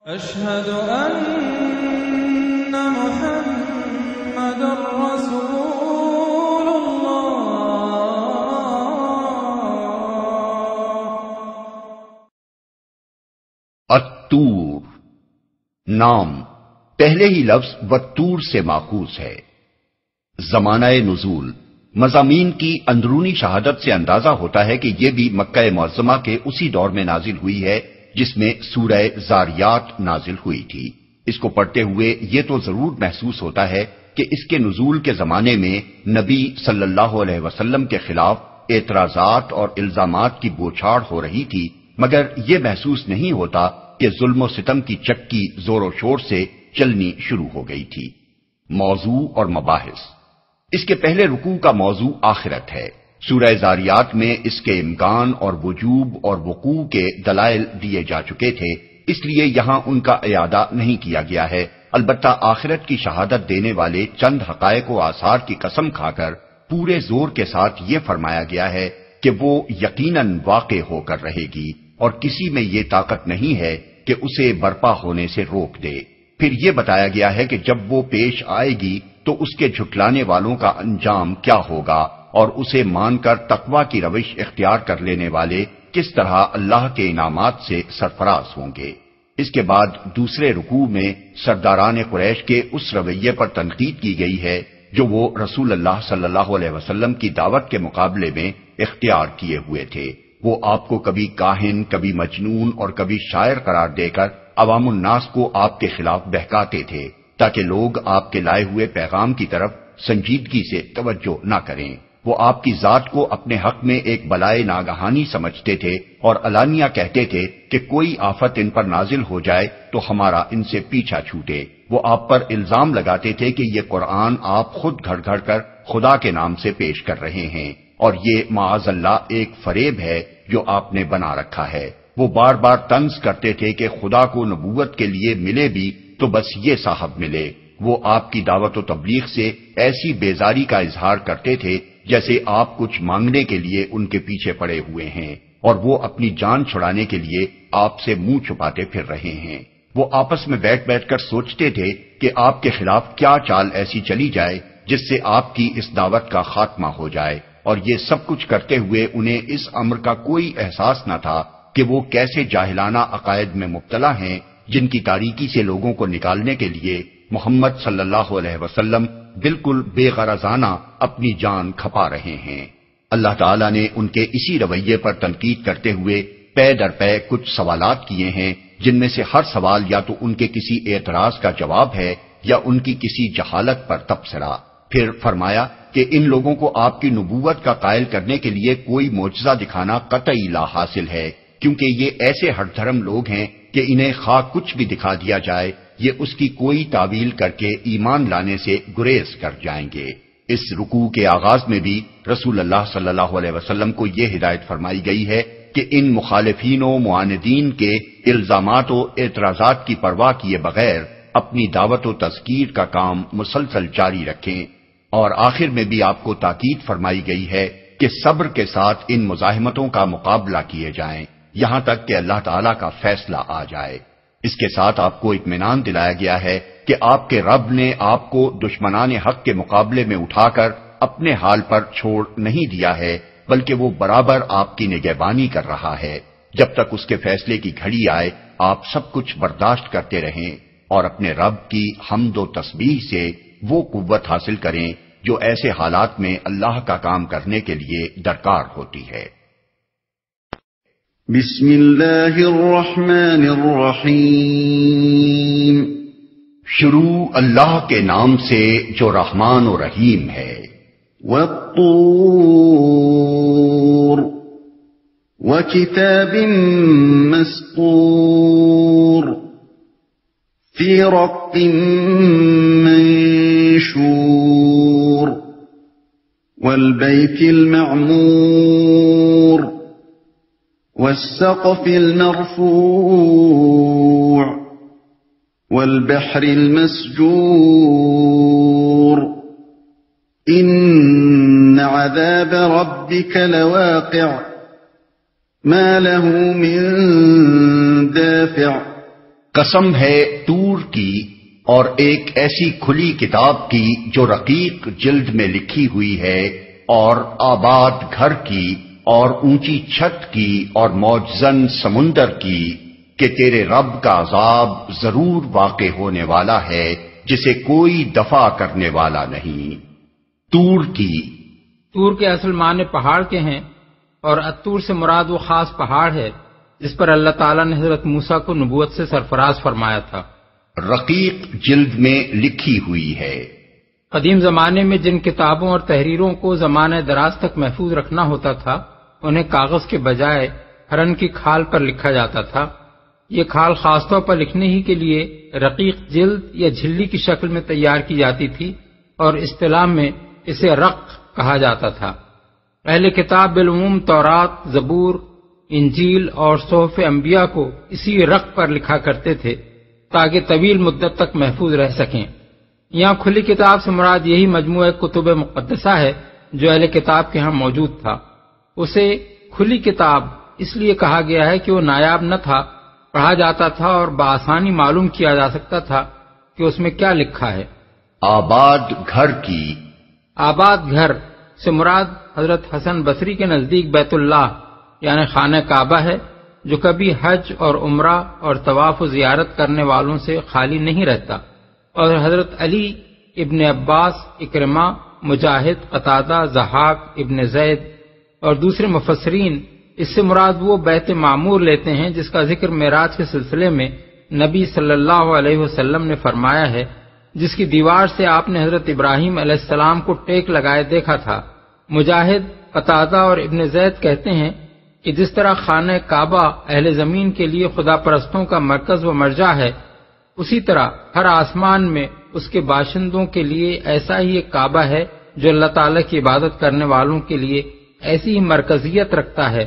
أشهد أن محمد رسول الله۔ الطور نام پہلے ہی لفظ والطور سے ماخوذ ہے۔ زمانہ نزول مضامین کی اندرونی شہادت سے اندازہ ہوتا ہے کہ یہ بھی مکہ معظمہ کے اسی دور میں نازل ہوئی ہے جس میں سورہ زاریات نازل ہوئی تھی۔ اس کو پڑھتے ہوئے یہ تو ضرور محسوس ہوتا ہے کہ اس کے نزول کے زمانے میں نبی صلی اللہ علیہ وسلم کے خلاف اعتراضات اور الزامات کی بوچھاڑ ہو رہی تھی، مگر یہ محسوس نہیں ہوتا کہ ظلم و ستم کی چکی زور و شور سے چلنی شروع ہو گئی تھی۔ موضوع اور مباحث۔ اس کے پہلے رکوع کا موضوع آخرت ہے۔ سورہ زاریات میں اس کے امکان اور وجوب اور وقوع کے دلائل دیے جا چکے تھے، اس لیے یہاں ان کا اعادہ نہیں کیا گیا ہے، البتہ آخرت کی شہادت دینے والے چند حقائق و آثار کی قسم کھا کر پورے زور کے ساتھ یہ فرمایا گیا ہے کہ وہ یقیناً واقع ہو کر رہے گی اور کسی میں یہ طاقت نہیں ہے کہ اسے برپا ہونے سے روک دے۔ پھر یہ بتایا گیا ہے کہ جب وہ پیش آئے گی تو اس کے جھٹلانے والوں کا انجام کیا ہوگا اور اسے مان کر تقوی کی روش اختیار کر لینے والے کس طرح اللہ کے انعامات سے سرفراز ہوں گے۔ اس کے بعد دوسرے رکوع میں سرداران قریش کے اس رویے پر تنقید کی گئی ہے جو وہ رسول اللہ صلی اللہ علیہ وسلم کی دعوت کے مقابلے میں اختیار کیے ہوئے تھے۔ وہ آپ کو کبھی کاہن، کبھی مجنون اور کبھی شاعر قرار دے کر عوام الناس کو آپ کے خلاف بہکاتے تھے تاکہ لوگ آپ کے لائے ہوئے پیغام کی طرف سنجیدگی سے توجہ نہ کریں۔ وہ آپ کی ذات کو اپنے حق میں ایک بلائے ناگہانی سمجھتے تھے اور علانیہ کہتے تھے کہ کوئی آفت ان پر نازل ہو جائے تو ہمارا ان سے پیچھا چھوٹے۔ وہ آپ پر الزام لگاتے تھے کہ یہ قرآن آپ خود گھڑ گھڑ کر خدا کے نام سے پیش کر رہے ہیں اور یہ معاذ اللہ ایک فریب ہے جو آپ نے بنا رکھا ہے۔ وہ بار بار طنز کرتے تھے کہ خدا کو نبوت کے لیے ملے بھی تو بس یہ صاحب ملے۔ وہ آپ کی دعوت و تبلیغ سے ایسی بیزاری کا اظہار کرتے تھے جیسے آپ کچھ مانگنے کے لیے ان کے پیچھے پڑے ہوئے ہیں اور وہ اپنی جان چھڑانے کے لیے آپ سے منہ چھپاتے پھر رہے ہیں۔ وہ آپس میں بیٹھ بیٹھ کر سوچتے تھے کہ آپ کے خلاف کیا چال ایسی چلی جائے جس سے آپ کی اس دعوت کا خاتمہ ہو جائے، اور یہ سب کچھ کرتے ہوئے انہیں اس امر کا کوئی احساس نہ تھا کہ وہ کیسے جاہلانہ عقائد میں مبتلا ہیں جن کی تاریکی سے لوگوں کو نکالنے کے لیے محمد صلی اللہ علیہ وسلم بالکل بے غرضانہ اپنی جان کھپا رہے ہیں۔ اللہ تعالیٰ نے ان کے اسی رویے پر تنقید کرتے ہوئے پے در پے کچھ سوالات کیے ہیں جن میں سے ہر سوال یا تو ان کے کسی اعتراض کا جواب ہے یا ان کی کسی جہالت پر تبصرہ۔ پھر فرمایا کہ ان لوگوں کو آپ کی نبوت کا قائل کرنے کے لیے کوئی معجزہ دکھانا قطعی لا حاصل ہے، کیونکہ یہ ایسے ہٹ دھرم لوگ ہیں کہ انہیں خواہ کچھ بھی دکھا دیا جائے یہ اس کی کوئی تعویل کر کے ایمان لانے سے گریز کر جائیں گے۔ اس رکوع کے آغاز میں بھی رسول اللہ صلی اللہ علیہ وسلم کو یہ ہدایت فرمائی گئی ہے کہ ان مخالفین و معاندین کے الزامات و اعتراضات کی پرواہ کیے بغیر اپنی دعوت و تذکیر کا کام مسلسل جاری رکھیں، اور آخر میں بھی آپ کو تاکید فرمائی گئی ہے کہ صبر کے ساتھ ان مزاحمتوں کا مقابلہ کیے جائیں یہاں تک کہ اللہ تعالیٰ کا فیصلہ آ جائے۔ اس کے ساتھ آپ کو اطمینان دلایا گیا ہے کہ آپ کے رب نے آپ کو دشمنان حق کے مقابلے میں اٹھا کر اپنے حال پر چھوڑ نہیں دیا ہے، بلکہ وہ برابر آپ کی نگہبانی کر رہا ہے۔ جب تک اس کے فیصلے کی گھڑی آئے آپ سب کچھ برداشت کرتے رہیں اور اپنے رب کی حمد و تسبیح سے وہ قوت حاصل کریں جو ایسے حالات میں اللہ کا کام کرنے کے لیے درکار ہوتی ہے۔ بسم اللہ الرحمن الرحیم۔ شروع اللہ کے نام سے جو رحمان و رحیم ہے۔ والطور وکتاب مسطور فی رق منشور والبیت المعمور والسقف المرفوع والبحر المسجور إن عذاب ربك لواقع ما له من دافع قسم ہے طور کی اور ایک ایسی کھلی کتاب کی جو رقیق جلد میں لکھی ہوئی ہے، اور آباد گھر کی اور اونچی چھت کی اور موجزن سمندر کی، کہ تیرے رب کا عذاب ضرور واقع ہونے والا ہے جسے کوئی دفع کرنے والا نہیں۔ طور کی، طور کے اصل معنی پہاڑ کے ہیں، اور الطور سے مراد وہ خاص پہاڑ ہے جس پر اللہ تعالیٰ نے حضرت موسیٰ کو نبوت سے سرفراز فرمایا تھا۔ رقیق جلد میں لکھی ہوئی ہے۔ قدیم زمانے میں جن کتابوں اور تحریروں کو زمانہ دراز تک محفوظ رکھنا ہوتا تھا انہیں کاغذ کے بجائے ہرن کی کھال پر لکھا جاتا تھا۔ یہ کھال خاص طور پر لکھنے ہی کے لیے رقیق جلد یا جھلی کی شکل میں تیار کی جاتی تھی، اور اصطلاح میں اسے رق کہا جاتا تھا۔ اہل کتاب بالعموم تورات، زبور، انجیل اور صحف انبیاء کو اسی رق پر لکھا کرتے تھے تاکہ طویل مدت تک محفوظ رہ سکیں۔ یہاں کھلی کتاب سے مراد یہی مجموعہ کتب مقدسہ ہے جو اہل کتاب کے ہاں موجود تھا۔ اسے کھلی کتاب اس لیے کہا گیا ہے کہ وہ نایاب نہ تھا، پڑھا جاتا تھا اور بآسانی معلوم کیا جا سکتا تھا کہ اس میں کیا لکھا ہے۔ آباد گھر کی، آباد گھر سے مراد حضرت حسن بصری کے نزدیک بیت اللہ یعنی خانہ کعبہ ہے، جو کبھی حج اور عمرہ اور طواف و زیارت کرنے والوں سے خالی نہیں رہتا، اور حضرت علی، ابن عباس، اکرمہ، مجاہد، قتادہ، ضحاک، ابن زید اور دوسرے مفسرین اس سے مراد وہ بیت معمور لیتے ہیں جس کا ذکر معراج کے سلسلے میں نبی صلی اللہ علیہ وسلم نے فرمایا ہے، جس کی دیوار سے آپ نے حضرت ابراہیم علیہ السلام کو ٹیک لگائے دیکھا تھا۔ مجاہد، قتادہ اور ابن زید کہتے ہیں کہ جس طرح خانہ کعبہ اہل زمین کے لیے خدا پرستوں کا مرکز و مرجع ہے، اسی طرح ہر آسمان میں اس کے باشندوں کے لیے ایسا ہی ایک کعبہ ہے جو اللہ تعالیٰ کی عبادت کرنے والوں کے لیے ایسی ہی مرکزیت رکھتا ہے۔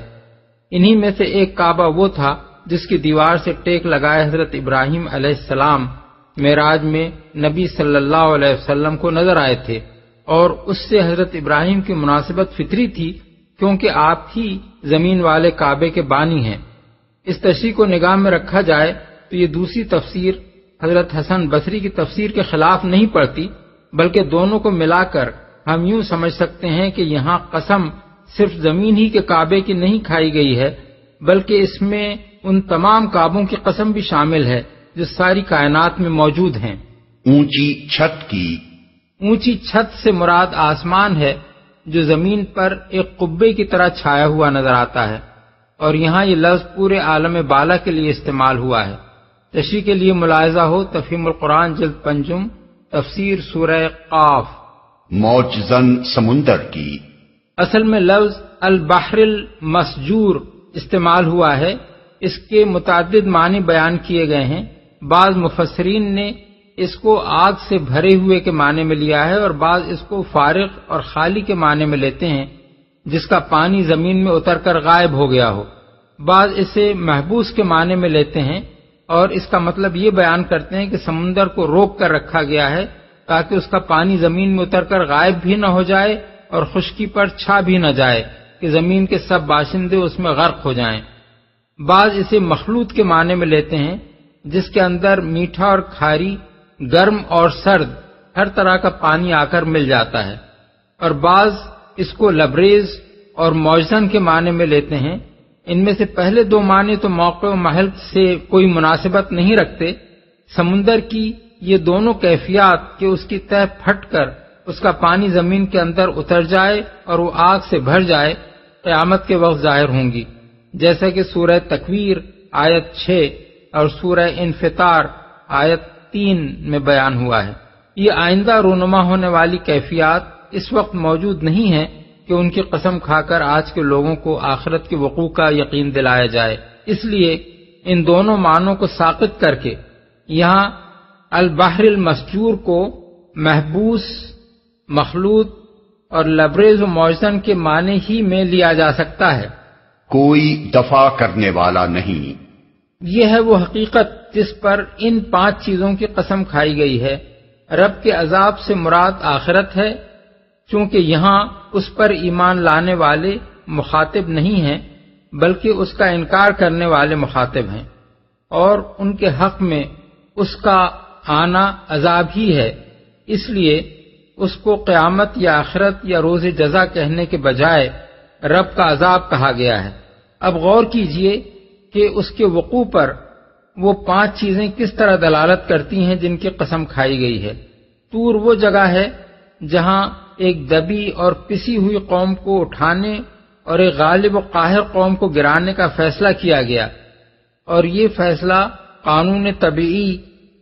انہی میں سے ایک کعبہ وہ تھا جس کی دیوار سے ٹیک لگائے حضرت ابراہیم علیہ السلام معراج میں نبی صلی اللہ علیہ وسلم کو نظر آئے تھے، اور اس سے حضرت ابراہیم کی مناسبت فطری تھی کیونکہ آپ ہی زمین والے کعبے کے بانی ہیں۔ اس تشریح کو نگاہ میں رکھا جائے تو یہ دوسری تفسیر حضرت حسن بصری کی تفسیر کے خلاف نہیں پڑتی، بلکہ دونوں کو ملا کر ہم یوں سمجھ سکتے ہیں کہ یہاں قسم صرف زمین ہی کے کعبے کی نہیں کھائی گئی ہے، بلکہ اس میں ان تمام کعبوں کی قسم بھی شامل ہے جو ساری کائنات میں موجود ہیں۔ اونچی چھت کی، اونچی چھت سے مراد آسمان ہے جو زمین پر ایک قبے کی طرح چھایا ہوا نظر آتا ہے، اور یہاں یہ لفظ پورے عالم بالا کے لیے استعمال ہوا ہے۔ تشریح کے لیے ملاحظہ ہو تفہیم القرآن جلد پنجم، تفسیر سورہ قاف۔ موجزن سمندر کی، اصل میں لفظ البحر المسجور استعمال ہوا ہے، اس کے متعدد معنی بیان کیے گئے ہیں۔ بعض مفسرین نے اس کو آگ سے بھرے ہوئے کے معنی میں لیا ہے، اور بعض اس کو فارغ اور خالی کے معنی میں لیتے ہیں جس کا پانی زمین میں اتر کر غائب ہو گیا ہو۔ بعض اسے محبوس کے معنی میں لیتے ہیں اور اس کا مطلب یہ بیان کرتے ہیں کہ سمندر کو روک کر رکھا گیا ہے تاکہ اس کا پانی زمین میں اتر کر غائب بھی نہ ہو جائے اور خشکی پر چھا بھی نہ جائے کہ زمین کے سب باشندے اس میں غرق ہو جائیں۔ بعض اسے مخلوط کے معنی میں لیتے ہیں جس کے اندر میٹھا اور کھاری، گرم اور سرد ہر طرح کا پانی آ کر مل جاتا ہے، اور بعض اس کو لبریز اور موجزن کے معنی میں لیتے ہیں۔ ان میں سے پہلے دو معنی تو موقع و محل سے کوئی مناسبت نہیں رکھتے۔ سمندر کی یہ دونوں کیفیات کہ اس کی تہ پھٹ کر اس کا پانی زمین کے اندر اتر جائے اور وہ آگ سے بھر جائے، قیامت کے وقت ظاہر ہوں گی، جیسا کہ سورہ تکویر آیت 6 اور سورہ انفطار آیت 3 میں بیان ہوا ہے۔ یہ آئندہ رونما ہونے والی کیفیات اس وقت موجود نہیں ہیں کہ ان کی قسم کھا کر آج کے لوگوں کو آخرت کے وقوع کا یقین دلایا جائے، اس لیے ان دونوں معنوں کو ساقط کر کے یہاں البحر المسجور کو محبوس، مخلوط اور لبریز و موجزن کے معنی ہی میں لیا جا سکتا ہے۔ کوئی دفع کرنے والا نہیں، یہ ہے وہ حقیقت جس پر ان 5 چیزوں کی قسم کھائی گئی ہے۔ رب کے عذاب سے مراد آخرت ہے، چونکہ یہاں اس پر ایمان لانے والے مخاطب نہیں ہیں بلکہ اس کا انکار کرنے والے مخاطب ہیں۔ اور ان کے حق میں اس کا آنا عذاب ہی ہے، اس لیے اس کو قیامت یا آخرت یا روز جزا کہنے کے بجائے رب کا عذاب کہا گیا ہے۔ اب غور کیجئے کہ اس کے وقوع پر وہ 5 چیزیں کس طرح دلالت کرتی ہیں جن کی قسم کھائی گئی ہے۔ طور وہ جگہ ہے جہاں ایک دبی اور پسی ہوئی قوم کو اٹھانے اور ایک غالب و قاہر قوم کو گرانے کا فیصلہ کیا گیا، اور یہ فیصلہ قانون طبیعی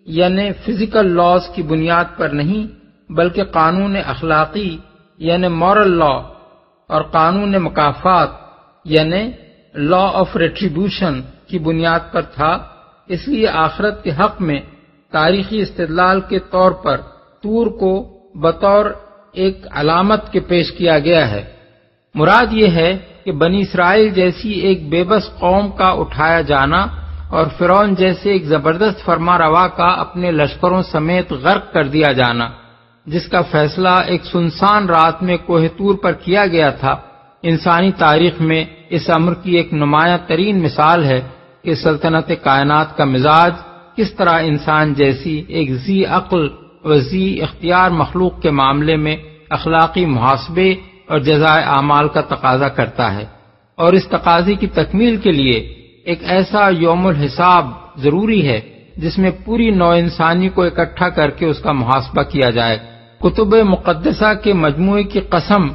یعنی فزیکل لاز کی بنیاد پر نہیں بلکہ قانون اخلاقی یعنی مورل لا اور قانون مکافات یعنی لا آف ریٹریبیوشن کی بنیاد پر تھا۔ اس لیے آخرت کے حق میں تاریخی استدلال کے طور پر طور کو بطور ایک علامت کے پیش کیا گیا ہے۔ مراد یہ ہے کہ بنی اسرائیل جیسی ایک بے بس قوم کا اٹھایا جانا اور فرعون جیسے ایک زبردست فرما روا کا اپنے لشکروں سمیت غرق کر دیا جانا، جس کا فیصلہ ایک سنسان رات میں کوہ طور پر کیا گیا تھا، انسانی تاریخ میں اس امر کی ایک نمایاں ترین مثال ہے کہ سلطنت کائنات کا مزاج کس طرح انسان جیسی ایک ذی عقل و ذی اختیار مخلوق کے معاملے میں اخلاقی محاسبے اور جزائے اعمال کا تقاضا کرتا ہے، اور اس تقاضے کی تکمیل کے لیے ایک ایسا یوم الحساب ضروری ہے جس میں پوری نوع انسانی کو اکٹھا کر کے اس کا محاسبہ کیا جائے۔ کتب مقدسہ کے مجموعے کی قسم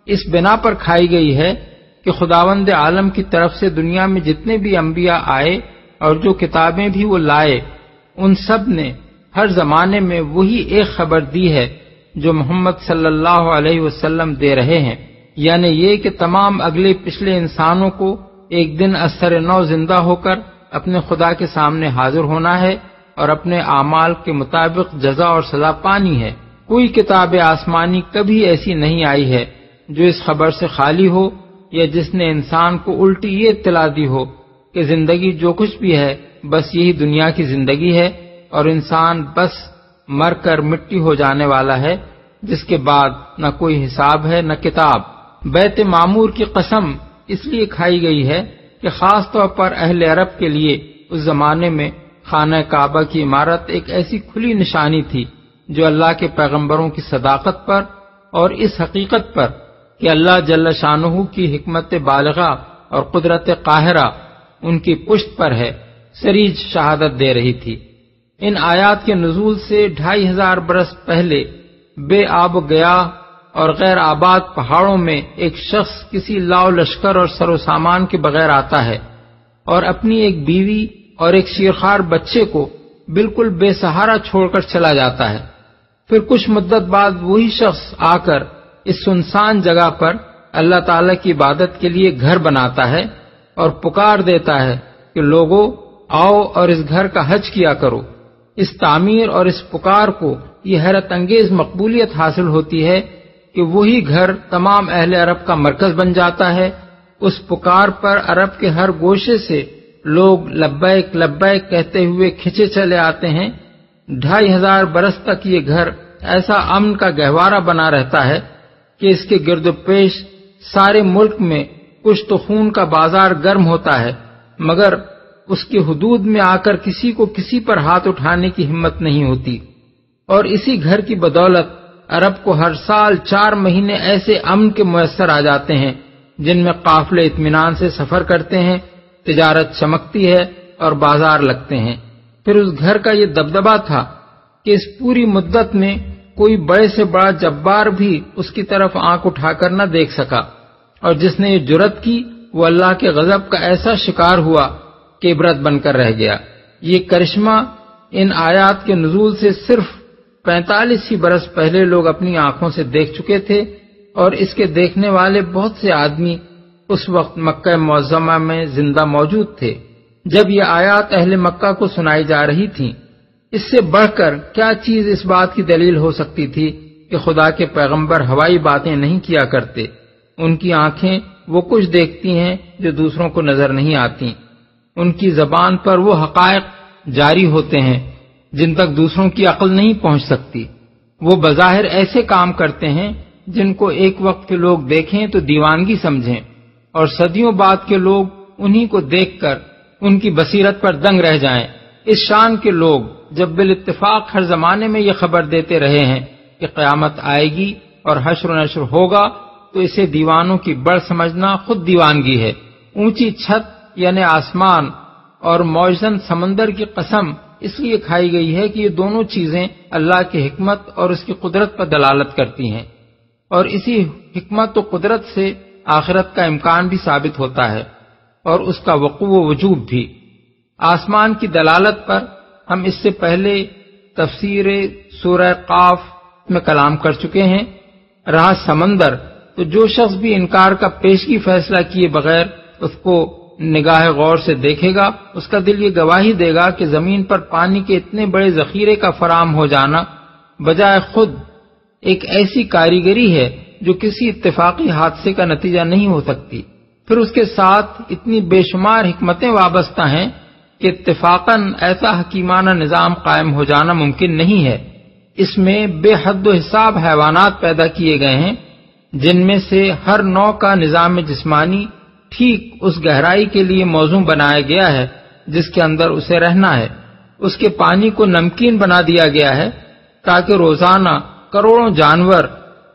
اس بنا پر کھائی گئی ہے کہ خداوند عالم کی طرف سے دنیا میں جتنے بھی انبیاء آئے اور جو کتابیں بھی وہ لائے، ان سب نے ہر زمانے میں وہی ایک خبر دی ہے جو محمد صلی اللہ علیہ وسلم دے رہے ہیں، یعنی یہ کہ تمام اگلے پچھلے انسانوں کو ایک دن اثر نو زندہ ہو کر اپنے خدا کے سامنے حاضر ہونا ہے اور اپنے اعمال کے مطابق جزا اور سزا پانی ہے۔ کوئی کتاب آسمانی کبھی ایسی نہیں آئی ہے جو اس خبر سے خالی ہو یا جس نے انسان کو الٹی یہ اطلاع دی ہو کہ زندگی جو کچھ بھی ہے بس یہی دنیا کی زندگی ہے اور انسان بس مر کر مٹی ہو جانے والا ہے، جس کے بعد نہ کوئی حساب ہے نہ کتاب۔ بیت معمور کی قسم اس لیے کھائی گئی ہے کہ خاص طور پر اہل عرب کے لیے اس زمانے میں خانہ کعبہ کی عمارت ایک ایسی کھلی نشانی تھی جو اللہ کے پیغمبروں کی صداقت پر اور اس حقیقت پر کہ اللہ جل شانہ کی حکمت بالغہ اور قدرت قاہرہ ان کی پشت پر ہے سریج شہادت دے رہی تھی۔ ان آیات کے نزول سے 2500 برس پہلے بے آب و گیا اور غیر آباد پہاڑوں میں ایک شخص کسی لاؤ لشکر اور سر و سامان کے بغیر آتا ہے اور اپنی ایک بیوی اور ایک شیرخوار بچے کو بالکل بے سہارا چھوڑ کر چلا جاتا ہے۔ پھر کچھ مدت بعد وہی شخص آ کر اس سنسان جگہ پر اللہ تعالی کی عبادت کے لیے گھر بناتا ہے اور پکار دیتا ہے کہ لوگو آؤ اور اس گھر کا حج کیا کرو۔ اس تعمیر اور اس پکار کو یہ حیرت انگیز مقبولیت حاصل ہوتی ہے کہ وہی گھر تمام اہل عرب کا مرکز بن جاتا ہے۔ اس پکار پر عرب کے ہر گوشے سے لوگ لبیک لبیک کہتے ہوئے کھچے چلے آتے ہیں۔ 2500 برس تک یہ گھر ایسا امن کا گہوارہ بنا رہتا ہے کہ اس کے گرد و پیش سارے ملک میں کچھ تو خون کا بازار گرم ہوتا ہے، مگر اس کی حدود میں آ کر کسی کو کسی پر ہاتھ اٹھانے کی ہمت نہیں ہوتی۔ اور اسی گھر کی بدولت عرب کو ہر سال 4 مہینے ایسے امن کے میسر آ جاتے ہیں جن میں قافلے اطمینان سے سفر کرتے ہیں، تجارت چمکتی ہے اور بازار لگتے ہیں۔ پھر اس گھر کا یہ دبدبا تھا کہ اس پوری مدت میں کوئی بڑے سے بڑا جبار بھی اس کی طرف آنکھ اٹھا کر نہ دیکھ سکا، اور جس نے یہ جرأت کی وہ اللہ کے غضب کا ایسا شکار ہوا کہ عبرت بن کر رہ گیا۔ یہ کرشمہ ان آیات کے نزول سے صرف 45 ہی برس پہلے لوگ اپنی آنکھوں سے دیکھ چکے تھے، اور اس کے دیکھنے والے بہت سے آدمی اس وقت مکہ معظمہ میں زندہ موجود تھے جب یہ آیات اہل مکہ کو سنائی جا رہی تھیں۔ اس سے بڑھ کر کیا چیز اس بات کی دلیل ہو سکتی تھی کہ خدا کے پیغمبر ہوائی باتیں نہیں کیا کرتے، ان کی آنکھیں وہ کچھ دیکھتی ہیں جو دوسروں کو نظر نہیں آتی، ان کی زبان پر وہ حقائق جاری ہوتے ہیں جن تک دوسروں کی عقل نہیں پہنچ سکتی، وہ بظاہر ایسے کام کرتے ہیں جن کو ایک وقت کے لوگ دیکھیں تو دیوانگی سمجھیں، اور صدیوں بعد کے لوگ انہی کو دیکھ کر ان کی بصیرت پر دنگ رہ جائیں۔ اس شان کے لوگ جب بالاتفاق ہر زمانے میں یہ خبر دیتے رہے ہیں کہ قیامت آئے گی اور حشر و نشر ہوگا، تو اسے دیوانوں کی بڑھ سمجھنا خود دیوانگی ہے۔ اونچی چھت یعنی آسمان اور موجزن سمندر کی قسم اس لیے کھائی گئی ہے کہ یہ دونوں چیزیں اللہ کی حکمت اور اس کی قدرت پر دلالت کرتی ہیں، اور اسی حکمت و قدرت سے آخرت کا امکان بھی ثابت ہوتا ہے اور اس کا وقوع و وجوب بھی۔ آسمان کی دلالت پر ہم اس سے پہلے تفسیر سورہ قاف میں کلام کر چکے ہیں۔ رہا سمندر، تو جو شخص بھی انکار کا پیشگی فیصلہ کیے بغیر اس کو نگاہ غور سے دیکھے گا، اس کا دل یہ گواہی دے گا کہ زمین پر پانی کے اتنے بڑے ذخیرے کا فراہم ہو جانا بجائے خود ایک ایسی کاریگری ہے جو کسی اتفاقی حادثے کا نتیجہ نہیں ہو سکتی۔ پھر اس کے ساتھ اتنی بے شمار حکمتیں وابستہ ہیں کہ اتفاقاً ایسا حکیمانہ نظام قائم ہو جانا ممکن نہیں ہے۔ اس میں بے حد و حساب حیوانات پیدا کیے گئے ہیں جن میں سے ہر نوع کا نظام جسمانی ٹھیک اس گہرائی کے لیے موزوں بنایا گیا ہے جس کے اندر اسے رہنا ہے۔ اس کے پانی کو نمکین بنا دیا گیا ہے تاکہ روزانہ کروڑوں جانور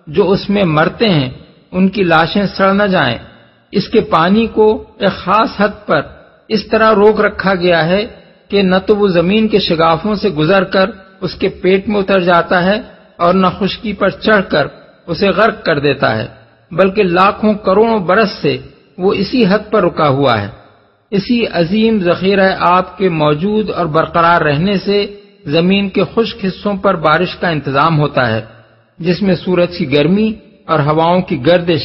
جو اس میں مرتے ہیں ان کی لاشیں سڑ نہ جائیں۔ اس کے پانی کو ایک خاص حد پر اس طرح روک رکھا گیا ہے کہ نہ تو وہ زمین کے شگافوں سے گزر کر اس کے پیٹ میں اتر جاتا ہے اور نہ خشکی پر چڑھ کر اسے غرق کر دیتا ہے، بلکہ لاکھوں کروڑوں برس سے وہ اسی حد پر رکا ہوا ہے۔ اسی عظیم ذخیرہ آب کے موجود اور برقرار رہنے سے زمین کے خشک حصوں پر بارش کا انتظام ہوتا ہے، جس میں سورج کی گرمی اور ہواؤں کی گردش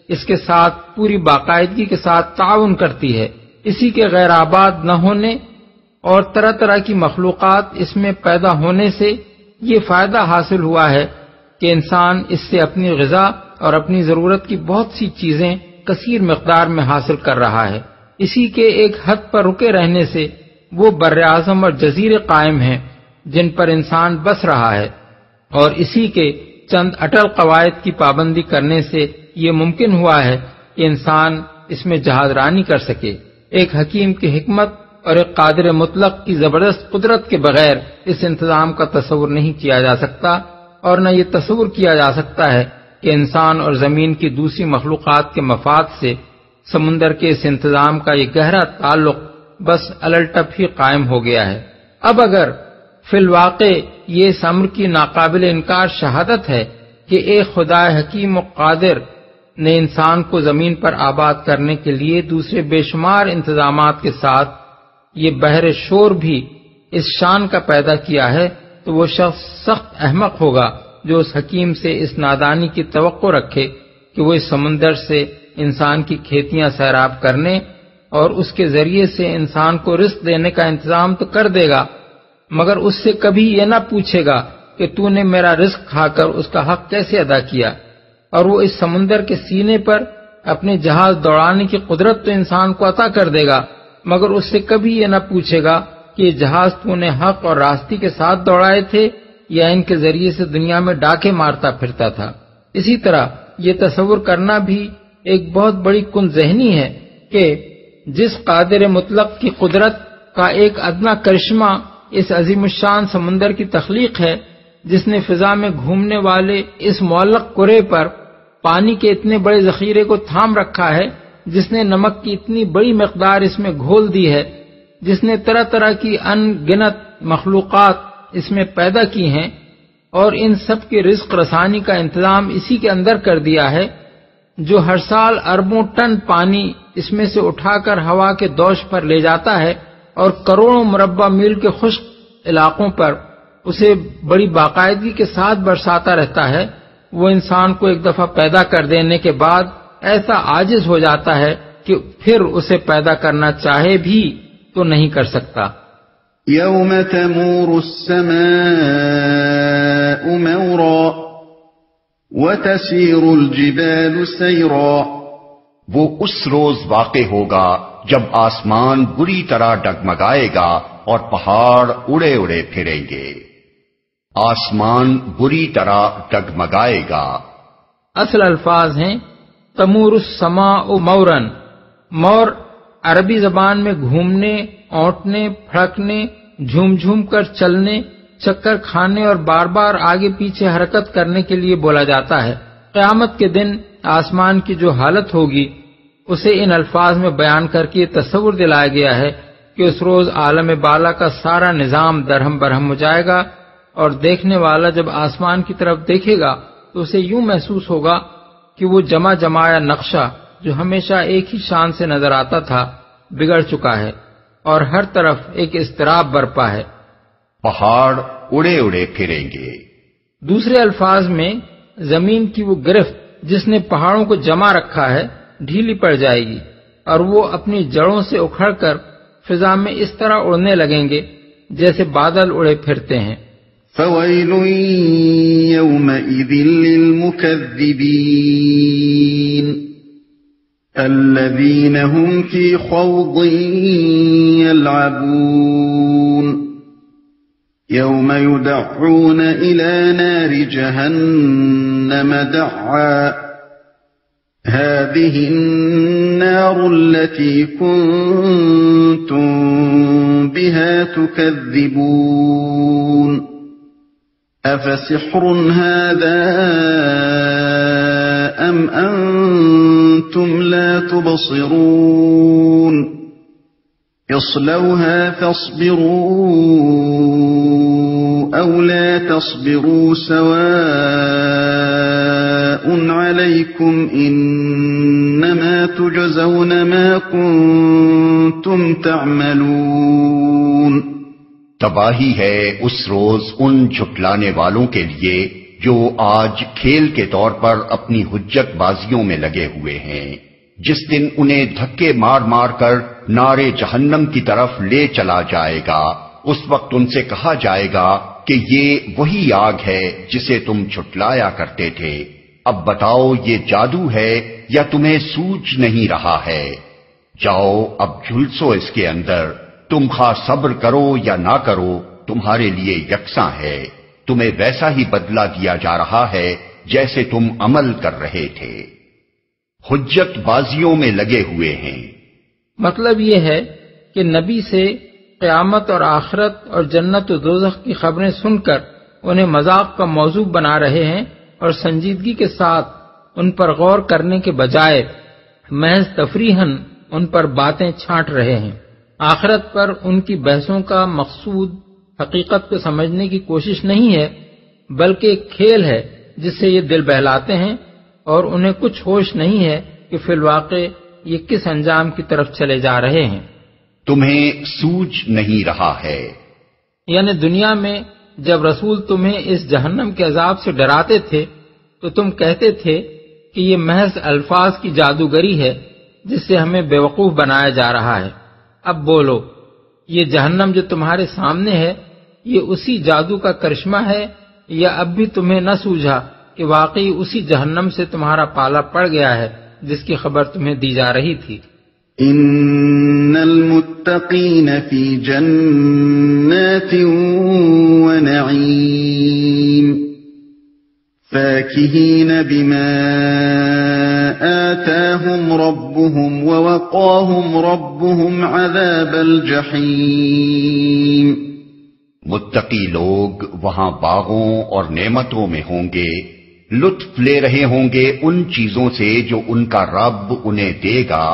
اس کے ساتھ پوری باقاعدگی کے ساتھ تعاون کرتی ہے۔ اسی کے غیر آباد نہ ہونے اور طرح طرح کی مخلوقات اس میں پیدا ہونے سے یہ فائدہ حاصل ہوا ہے کہ انسان اس سے اپنی غذا اور اپنی ضرورت کی بہت سی چیزیں کثیر مقدار میں حاصل کر رہا ہے۔ اسی کے ایک حد پر رکے رہنے سے وہ بر اعظم اور جزیرے قائم ہیں جن پر انسان بس رہا ہے، اور اسی کے چند اٹل قواعد کی پابندی کرنے سے یہ ممکن ہوا ہے کہ انسان اس میں جہاز رانی کر سکے۔ ایک حکیم کی حکمت اور ایک قادر مطلق کی زبردست قدرت کے بغیر اس انتظام کا تصور نہیں کیا جا سکتا، اور نہ یہ تصور کیا جا سکتا ہے کہ انسان اور زمین کی دوسری مخلوقات کے مفاد سے سمندر کے اس انتظام کا یہ گہرا تعلق بس الٹپ ہی قائم ہو گیا ہے۔ اب اگر فی الواقع یہ اس امر کی ناقابل انکار شہادت ہے کہ ایک خدا حکیم و قادر نے انسان کو زمین پر آباد کرنے کے لیے دوسرے بے شمار انتظامات کے ساتھ یہ بحر شور بھی اس شان کا پیدا کیا ہے، تو وہ شخص سخت احمق ہوگا جو اس حکیم سے اس نادانی کی توقع رکھے کہ وہ اس سمندر سے انسان کی کھیتیاں سیراب کرنے اور اس کے ذریعے سے انسان کو رزق دینے کا انتظام تو کر دے گا، مگر اس سے کبھی یہ نہ پوچھے گا کہ تو نے میرا رزق کھا کر اس کا حق کیسے ادا کیا۔ اور وہ اس سمندر کے سینے پر اپنے جہاز دوڑانے کی قدرت تو انسان کو عطا کر دے گا، مگر اس سے کبھی یہ نہ پوچھے گا کہ یہ جہاز تو نے حق اور راستی کے ساتھ دوڑائے تھے یا ان کے ذریعے سے دنیا میں ڈاکے مارتا پھرتا تھا۔ اسی طرح یہ تصور کرنا بھی ایک بہت بڑی کن ذہنی ہے کہ جس قادر مطلق کی قدرت کا ایک ادنا کرشمہ اس عظیم الشان سمندر کی تخلیق ہے، جس نے فضا میں گھومنے والے اس معلق کرے پر پانی کے اتنے بڑے ذخیرے کو تھام رکھا ہے، جس نے نمک کی اتنی بڑی مقدار اس میں گھول دی ہے، جس نے طرح طرح کی ان گنت مخلوقات اس میں پیدا کی ہیں اور ان سب کے رزق رسانی کا انتظام اسی کے اندر کر دیا ہے، جو ہر سال اربوں ٹن پانی اس میں سے اٹھا کر ہوا کے دوش پر لے جاتا ہے اور کروڑوں مربع میل کے خشک علاقوں پر اسے بڑی باقاعدگی کے ساتھ برساتا رہتا ہے، وہ انسان کو ایک دفعہ پیدا کر دینے کے بعد ایسا عاجز ہو جاتا ہے کہ پھر اسے پیدا کرنا چاہے بھی تو نہیں کر سکتا۔ یوم تمور السماء مورا وتسیر الجبال سیرا، وہ اس روز واقع ہوگا جب آسمان بری طرح ڈگمگائے گا اور پہاڑ اڑے اڑے پھریں گے۔ آسمان بری طرح ڈگمگائے گا۔ اصل الفاظ ہیں تمور السماء مورن، مور عربی زبان میں گھومنے، اونٹنے، پھڑکنے، جھوم جھوم کر چلنے، چکر کھانے اور بار بار آگے پیچھے حرکت کرنے کے لیے بولا جاتا ہے۔ قیامت کے دن آسمان کی جو حالت ہوگی اسے ان الفاظ میں بیان کر کے یہ تصور دلایا گیا ہے کہ اس روز عالم بالا کا سارا نظام درہم برہم ہو جائے گا، اور دیکھنے والا جب آسمان کی طرف دیکھے گا تو اسے یوں محسوس ہوگا کہ وہ جمع جمایا نقشہ جو ہمیشہ ایک ہی شان سے نظر آتا تھا بگڑ چکا ہے، اور ہر طرف ایک اضطراب برپا ہے۔ پہاڑ اڑے اڑے پھریں گے۔ دوسرے الفاظ میں زمین کی وہ گرفت جس نے پہاڑوں کو جمع رکھا ہے ڈھیلی پڑ جائے گی، اور وہ اپنی جڑوں سے اکھڑ کر فضا میں اس طرح اڑنے لگیں گے جیسے بادل اڑے پھرتے ہیں۔ فويل يومئذ للمكذبين الذين هم في خوض يلعبون يوم يدعون إلى نار جهنم دعا هذه النار التي كنتم بها تكذبون أفسحر هذا أم أنتم لا تبصرون اصلوها فاصبروا أو لا تصبروا سواء عليكم إنما تجزون ما كنتم تعملون۔ تباہی ہے اس روز ان جھٹلانے والوں کے لیے جو آج کھیل کے طور پر اپنی حجت بازیوں میں لگے ہوئے ہیں، جس دن انہیں دھکے مار مار کر نارے جہنم کی طرف لے چلا جائے گا۔ اس وقت ان سے کہا جائے گا کہ یہ وہی آگ ہے جسے تم جھٹلایا کرتے تھے، اب بتاؤ یہ جادو ہے یا تمہیں سوج نہیں رہا ہے؟ جاؤ اب جھلسو اس کے اندر، تم خواہ صبر کرو یا نہ کرو تمہارے لیے یکساں ہے، تمہیں ویسا ہی بدلہ دیا جا رہا ہے جیسے تم عمل کر رہے تھے۔ حجت بازیوں میں لگے ہوئے ہیں۔ مطلب یہ ہے کہ نبی سے قیامت اور آخرت اور جنت و دوزخ کی خبریں سن کر انہیں مذاق کا موضوع بنا رہے ہیں، اور سنجیدگی کے ساتھ ان پر غور کرنے کے بجائے محض تفریحاً ان پر باتیں چھانٹ رہے ہیں۔ آخرت پر ان کی بحثوں کا مقصود حقیقت کو سمجھنے کی کوشش نہیں ہے، بلکہ ایک کھیل ہے جس سے یہ دل بہلاتے ہیں، اور انہیں کچھ ہوش نہیں ہے کہ فی الواقع یہ کس انجام کی طرف چلے جا رہے ہیں۔ تمہیں سوج نہیں رہا ہے، یعنی دنیا میں جب رسول تمہیں اس جہنم کے عذاب سے ڈراتے تھے تو تم کہتے تھے کہ یہ محض الفاظ کی جادوگری ہے جس سے ہمیں بیوقوف بنایا جا رہا ہے۔ اب بولو، یہ جہنم جو تمہارے سامنے ہے یہ اسی جادو کا کرشمہ ہے، یا اب بھی تمہیں نہ سوجھا کہ واقعی اسی جہنم سے تمہارا پالا پڑ گیا ہے جس کی خبر تمہیں دی جا رہی تھی؟ ان المتقین فی جنات ونعیم فاکہین بما آتاہم ربهم ووقاہم ربهم عذاب الجحیم۔ متقی لوگ وہاں باغوں اور نعمتوں میں ہوں گے، لطف لے رہے ہوں گے ان چیزوں سے جو ان کا رب انہیں دے گا،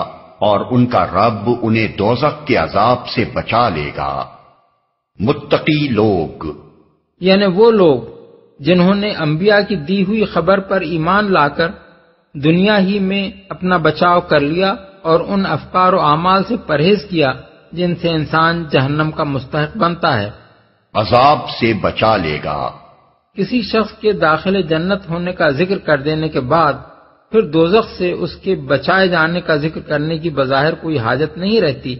اور ان کا رب انہیں دوزخ کے عذاب سے بچا لے گا۔ متقی لوگ یعنی وہ لوگ جنہوں نے انبیاء کی دی ہوئی خبر پر ایمان لا کر دنیا ہی میں اپنا بچاؤ کر لیا اور ان افکار و اعمال سے پرہیز کیا جن سے انسان جہنم کا مستحق بنتا ہے۔ عذاب سے بچا لے گا۔ کسی شخص کے داخل جنت ہونے کا ذکر کر دینے کے بعد پھر دوزخ سے اس کے بچائے جانے کا ذکر کرنے کی بظاہر کوئی حاجت نہیں رہتی،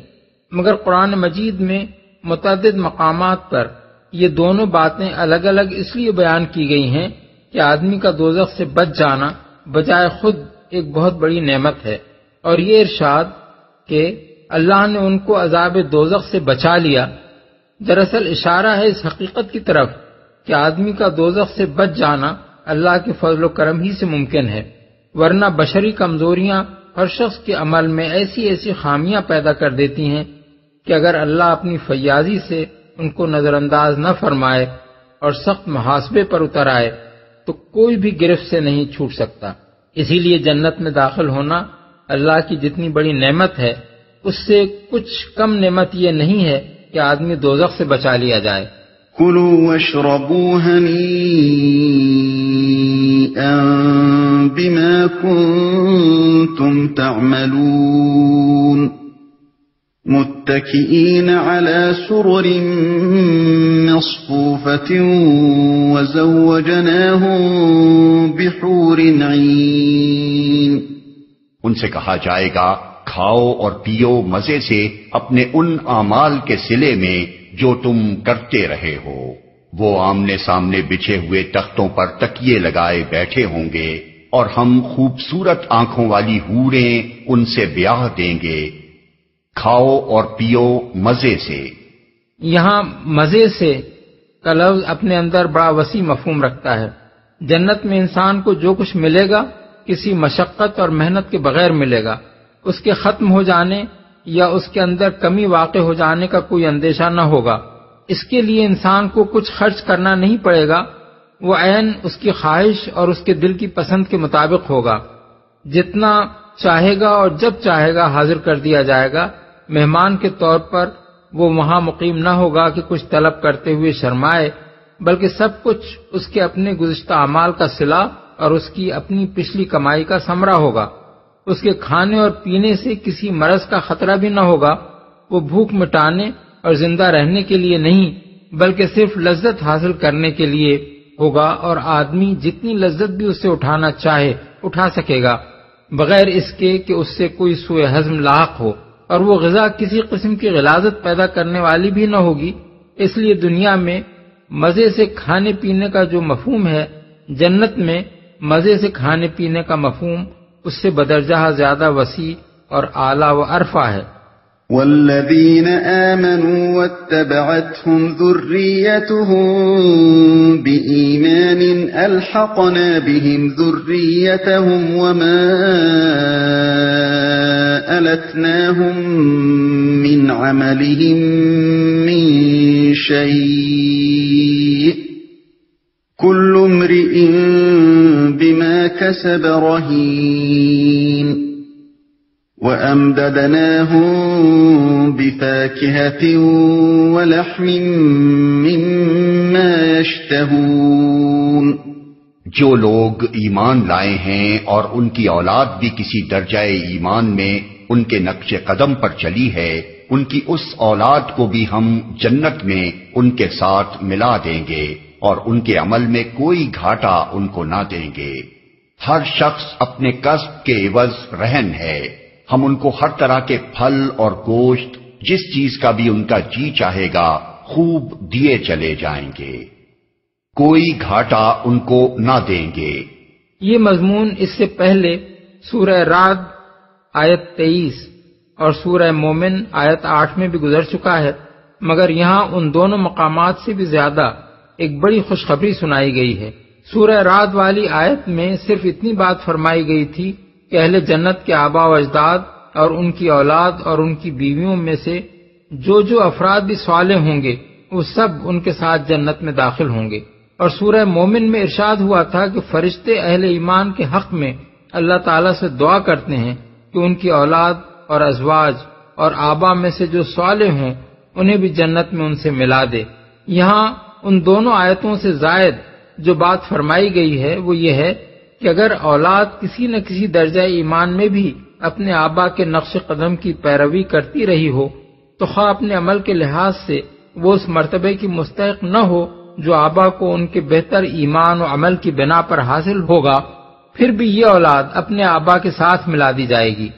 مگر قرآن مجید میں متعدد مقامات پر یہ دونوں باتیں الگ الگ اس لیے بیان کی گئی ہیں کہ آدمی کا دوزخ سے بچ جانا بجائے خود ایک بہت بڑی نعمت ہے، اور یہ ارشاد کہ اللہ نے ان کو عذاب دوزخ سے بچا لیا دراصل اشارہ ہے اس حقیقت کی طرف کہ آدمی کا دوزخ سے بچ جانا اللہ کے فضل و کرم ہی سے ممکن ہے، ورنہ بشری کمزوریاں ہر شخص کے عمل میں ایسی ایسی خامیاں پیدا کر دیتی ہیں کہ اگر اللہ اپنی فیاضی سے ان کو نظر انداز نہ فرمائے اور سخت محاسبے پر اتر آئے تو کوئی بھی گرفت سے نہیں چھوٹ سکتا۔ اسی لیے جنت میں داخل ہونا اللہ کی جتنی بڑی نعمت ہے اس سے کچھ کم نعمت یہ نہیں ہے کہ آدمی دوزخ سے بچا لیا جائے۔ كُلُوا وَاشْرَبُوا هَنِيئًا بِمَا كُنتُمْ تَعْمَلُونَ مُتَّكِئِينَ عَلَى سُرُرٍ مَّصْفُوفَةٍ وَزَوَّجْنَاهُم بِحُورٍ عِينٍ۔ ان سے کہا جائے گا کھاؤ اور پیو مزے سے اپنے ان اعمال کے صلے میں جو تم کرتے رہے ہو۔ وہ آمنے سامنے بچھے ہوئے تختوں پر تکیے لگائے بیٹھے ہوں گے اور ہم خوبصورت آنکھوں والی حوریں ان سے بیاہ دیں گے۔ کھاؤ اور پیو مزے سے۔ یہاں مزے سے کا لفظ اپنے اندر بڑا وسیع مفہوم رکھتا ہے۔ جنت میں انسان کو جو کچھ ملے گا کسی مشقت اور محنت کے بغیر ملے گا۔ اس کے ختم ہو جانے یا اس کے اندر کمی واقع ہو جانے کا کوئی اندیشہ نہ ہوگا۔ اس کے لیے انسان کو کچھ خرچ کرنا نہیں پڑے گا، وہ عین اس کی خواہش اور اس کے دل کی پسند کے مطابق ہوگا۔ جتنا چاہے گا اور جب چاہے گا حاضر کر دیا جائے گا۔ مہمان کے طور پر وہ وہاں مقیم نہ ہوگا کہ کچھ طلب کرتے ہوئے شرمائے، بلکہ سب کچھ اس کے اپنے گزشتہ اعمال کا صلہ اور اس کی اپنی پچھلی کمائی کا ثمرہ ہوگا۔ اس کے کھانے اور پینے سے کسی مرض کا خطرہ بھی نہ ہوگا۔ وہ بھوک مٹانے اور زندہ رہنے کے لیے نہیں بلکہ صرف لذت حاصل کرنے کے لیے ہوگا، اور آدمی جتنی لذت بھی اس سے اٹھانا چاہے اٹھا سکے گا بغیر اس کے کہ اس سے کوئی سوء ہضم لاحق ہو، اور وہ غذا کسی قسم کی غلاظت پیدا کرنے والی بھی نہ ہوگی۔ اس لیے دنیا میں مزے سے کھانے پینے کا جو مفہوم ہے، جنت میں مزے سے کھانے پینے کا مفہوم اس سے بدرجہ زیادہ وسیع اور اعلیٰ و ارفع ہے۔ والذین آمنوا واتبعتهم ذریتهم بإیمان الحقنا بهم ذریتهم وما ألتناهم من عملهم من شيء كل امرئ بما كسب رهين وأمددناهم بفاكهة ولحم مما يشتهون۔ جو لوگ ایمان لائے ہیں اور ان کی اولاد بھی کسی درجہ ایمان میں ان کے نقش قدم پر چلی ہے، ان کی اس اولاد کو بھی ہم جنت میں ان کے ساتھ ملا دیں گے اور ان کے عمل میں کوئی گھاٹا ان کو نہ دیں گے۔ ہر شخص اپنے کسب کے عوض رہن ہے۔ ہم ان کو ہر طرح کے پھل اور گوشت جس چیز کا بھی ان کا جی چاہے گا خوب دیے چلے جائیں گے، کوئی گھاٹا ان کو نہ دیں گے۔ یہ مضمون اس سے پہلے سورہ رعد آیت 23 اور سورہ مومن آیت 8 میں بھی گزر چکا ہے، مگر یہاں ان دونوں مقامات سے بھی زیادہ ایک بڑی خوشخبری سنائی گئی ہے۔ سورہ رعد والی آیت میں صرف اتنی بات فرمائی گئی تھی کہ اہل جنت کے آباء و اجداد اور ان کی اولاد اور ان کی بیویوں میں سے جو افراد بھی صالح ہوں گے وہ سب ان کے ساتھ جنت میں داخل ہوں گے۔ اور سورہ مومن میں ارشاد ہوا تھا کہ فرشتے اہل ایمان کے حق میں اللہ تعالیٰ سے دعا کرتے ہیں کہ ان کی اولاد اور ازواج اور آبا میں سے جو صالح ہوں انہیں بھی جنت میں ان سے ملا دے۔ یہاں ان دونوں آیتوں سے زائد جو بات فرمائی گئی ہے وہ یہ ہے کہ اگر اولاد کسی نہ کسی درجہ ایمان میں بھی اپنے آبا کے نقش قدم کی پیروی کرتی رہی ہو تو خواہ اپنے عمل کے لحاظ سے وہ اس مرتبے کی مستحق نہ ہو جو آبا کو ان کے بہتر ایمان و عمل کی بنا پر حاصل ہوگا، پھر بھی یہ اولاد اپنے آبا کے ساتھ ملا دی جائے گی۔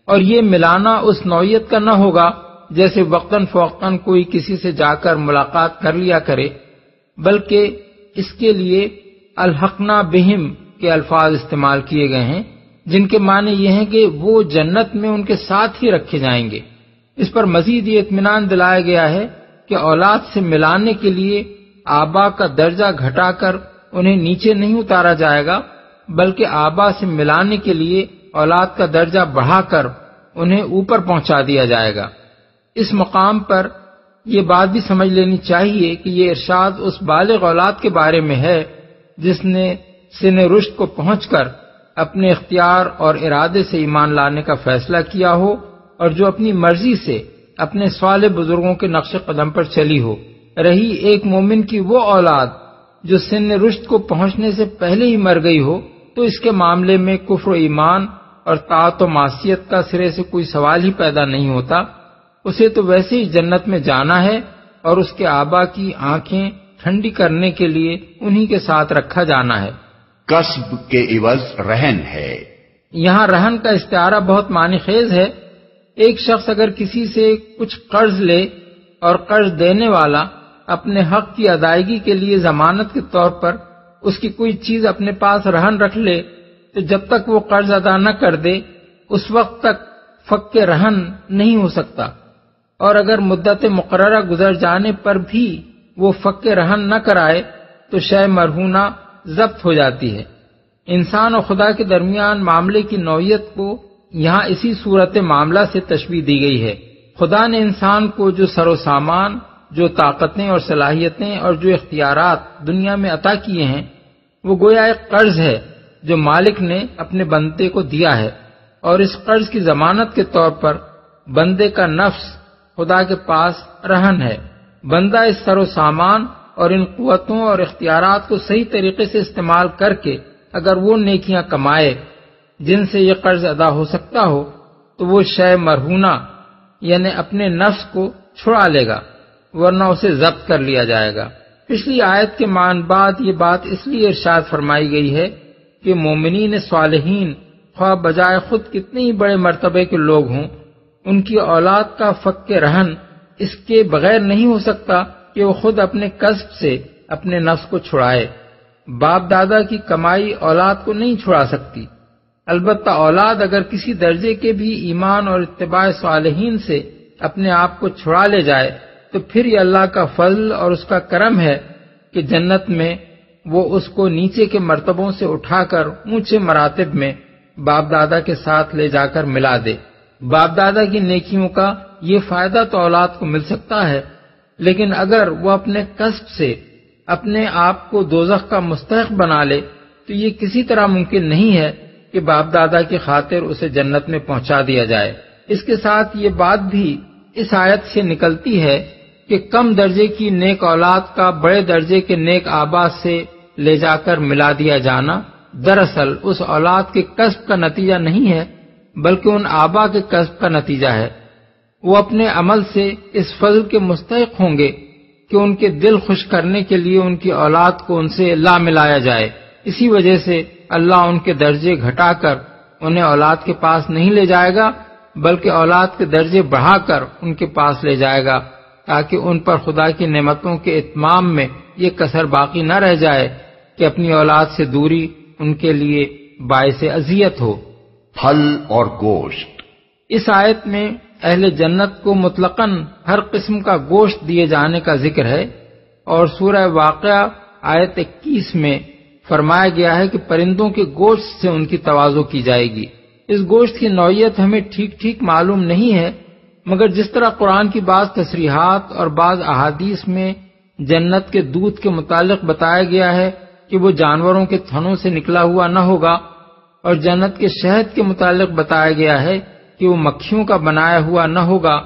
اور یہ ملانا اس نوعیت کا نہ ہوگا جیسے وقتاً فوقتاً کوئی کسی سے جا کر ملاقات کر لیا کرے، بلکہ اس کے لیے الحقنا بہم کے الفاظ استعمال کیے گئے ہیں، جن کے معنی یہ ہیں کہ وہ جنت میں ان کے ساتھ ہی رکھے جائیں گے۔ اس پر مزید یہ اطمینان دلایا گیا ہے کہ اولاد سے ملانے کے لیے آبا کا درجہ گھٹا کر انہیں نیچے نہیں اتارا جائے گا، بلکہ آبا سے ملانے کے لیے اولاد کا درجہ بڑھا کر انہیں اوپر پہنچا دیا جائے گا۔ اس مقام پر یہ بات بھی سمجھ لینی چاہیے کہ یہ ارشاد اس بالغ اولاد کے بارے میں ہے جس نے سن رشد کو پہنچ کر اپنے اختیار اور ارادے سے ایمان لانے کا فیصلہ کیا ہو اور جو اپنی مرضی سے اپنے صالح بزرگوں کے نقش قدم پر چلی ہو۔ رہی ایک مومن کی وہ اولاد جو سن رشد کو پہنچنے سے پہلے ہی مر گئی ہو تو اس کے معاملے میں کفر و ایمان اور طاعت و معصیت کا سرے سے کوئی سوال ہی پیدا نہیں ہوتا۔ اسے تو ویسے ہی جنت میں جانا ہے اور اس کے آبا کی آنکھیں ٹھنڈی کرنے کے لیے انہی کے ساتھ رکھا جانا ہے۔ کسب کے عوض رہن ہے۔ یہاں رہن کا استعارہ بہت معنی خیز ہے۔ ایک شخص اگر کسی سے کچھ قرض لے اور قرض دینے والا اپنے حق کی ادائیگی کے لیے ضمانت کے طور پر اس کی کوئی چیز اپنے پاس رہن رکھ لے تو جب تک وہ قرض ادا نہ کر دے اس وقت تک فک رہن نہیں ہو سکتا، اور اگر مدت مقررہ گزر جانے پر بھی وہ فک رہن نہ کرائے تو شے مرہونہ ضبط ہو جاتی ہے۔ انسان اور خدا کے درمیان معاملے کی نوعیت کو یہاں اسی صورت معاملہ سے تشبیہ دی گئی ہے۔ خدا نے انسان کو جو سر و سامان، جو طاقتیں اور صلاحیتیں اور جو اختیارات دنیا میں عطا کیے ہیں وہ گویا ایک قرض ہے جو مالک نے اپنے بندے کو دیا ہے، اور اس قرض کی ضمانت کے طور پر بندے کا نفس خدا کے پاس رہن ہے۔ بندہ اس سر و سامان اور ان قوتوں اور اختیارات کو صحیح طریقے سے استعمال کر کے اگر وہ نیکیاں کمائے جن سے یہ قرض ادا ہو سکتا ہو تو وہ شے مرہونہ یعنی اپنے نفس کو چھڑا لے گا، ورنہ اسے ضبط کر لیا جائے گا۔ پچھلی آیت کے معنی بعد یہ بات اس لیے ارشاد فرمائی گئی ہے کہ مومنین صالحین خواہ بجائے خود کتنے ہی بڑے مرتبے کے لوگ ہوں، ان کی اولاد کا فک رہن اس کے بغیر نہیں ہو سکتا کہ وہ خود اپنے کسب سے اپنے نفس کو چھڑائے۔ باپ دادا کی کمائی اولاد کو نہیں چھڑا سکتی، البتہ اولاد اگر کسی درجے کے بھی ایمان اور اتباع صالحین سے اپنے آپ کو چھڑا لے جائے تو پھر یہ اللہ کا فضل اور اس کا کرم ہے کہ جنت میں وہ اس کو نیچے کے مرتبوں سے اٹھا کر اونچے مراتب میں باپ دادا کے ساتھ لے جا کر ملا دے۔ باپ دادا کی نیکیوں کا یہ فائدہ تو اولاد کو مل سکتا ہے، لیکن اگر وہ اپنے کسب سے اپنے آپ کو دوزخ کا مستحق بنا لے تو یہ کسی طرح ممکن نہیں ہے کہ باپ دادا کی خاطر اسے جنت میں پہنچا دیا جائے۔ اس کے ساتھ یہ بات بھی اس آیت سے نکلتی ہے کہ کم درجے کی نیک اولاد کا بڑے درجے کے نیک آبا سے لے جا کر ملا دیا جانا دراصل اس اولاد کے کسب کا نتیجہ نہیں ہے بلکہ ان آبا کے کسب کا نتیجہ ہے۔ وہ اپنے عمل سے اس فضل کے مستحق ہوں گے کہ ان کے دل خوش کرنے کے لیے ان کی اولاد کو ان سے لا ملایا جائے۔ اسی وجہ سے اللہ ان کے درجے گھٹا کر انہیں اولاد کے پاس نہیں لے جائے گا بلکہ اولاد کے درجے بڑھا کر ان کے پاس لے جائے گا تاکہ ان پر خدا کی نعمتوں کے اتمام میں یہ کسر باقی نہ رہ جائے کہ اپنی اولاد سے دوری ان کے لیے باعث اذیت ہو۔ پھل اور گوشت۔ اس آیت میں اہل جنت کو مطلقاً ہر قسم کا گوشت دیے جانے کا ذکر ہے، اور سورہ واقعہ آیت 21 میں فرمایا گیا ہے کہ پرندوں کے گوشت سے ان کی تواضع کی جائے گی۔ اس گوشت کی نوعیت ہمیں ٹھیک معلوم نہیں ہے، مگر جس طرح قرآن کی بعض تصریحات اور بعض احادیث میں جنت کے دودھ کے متعلق بتایا گیا ہے کہ وہ جانوروں کے تھنوں سے نکلا ہوا نہ ہوگا، اور جنت کے شہد کے متعلق بتایا گیا ہے کہ وہ مکھیوں کا بنایا ہوا نہ ہوگا،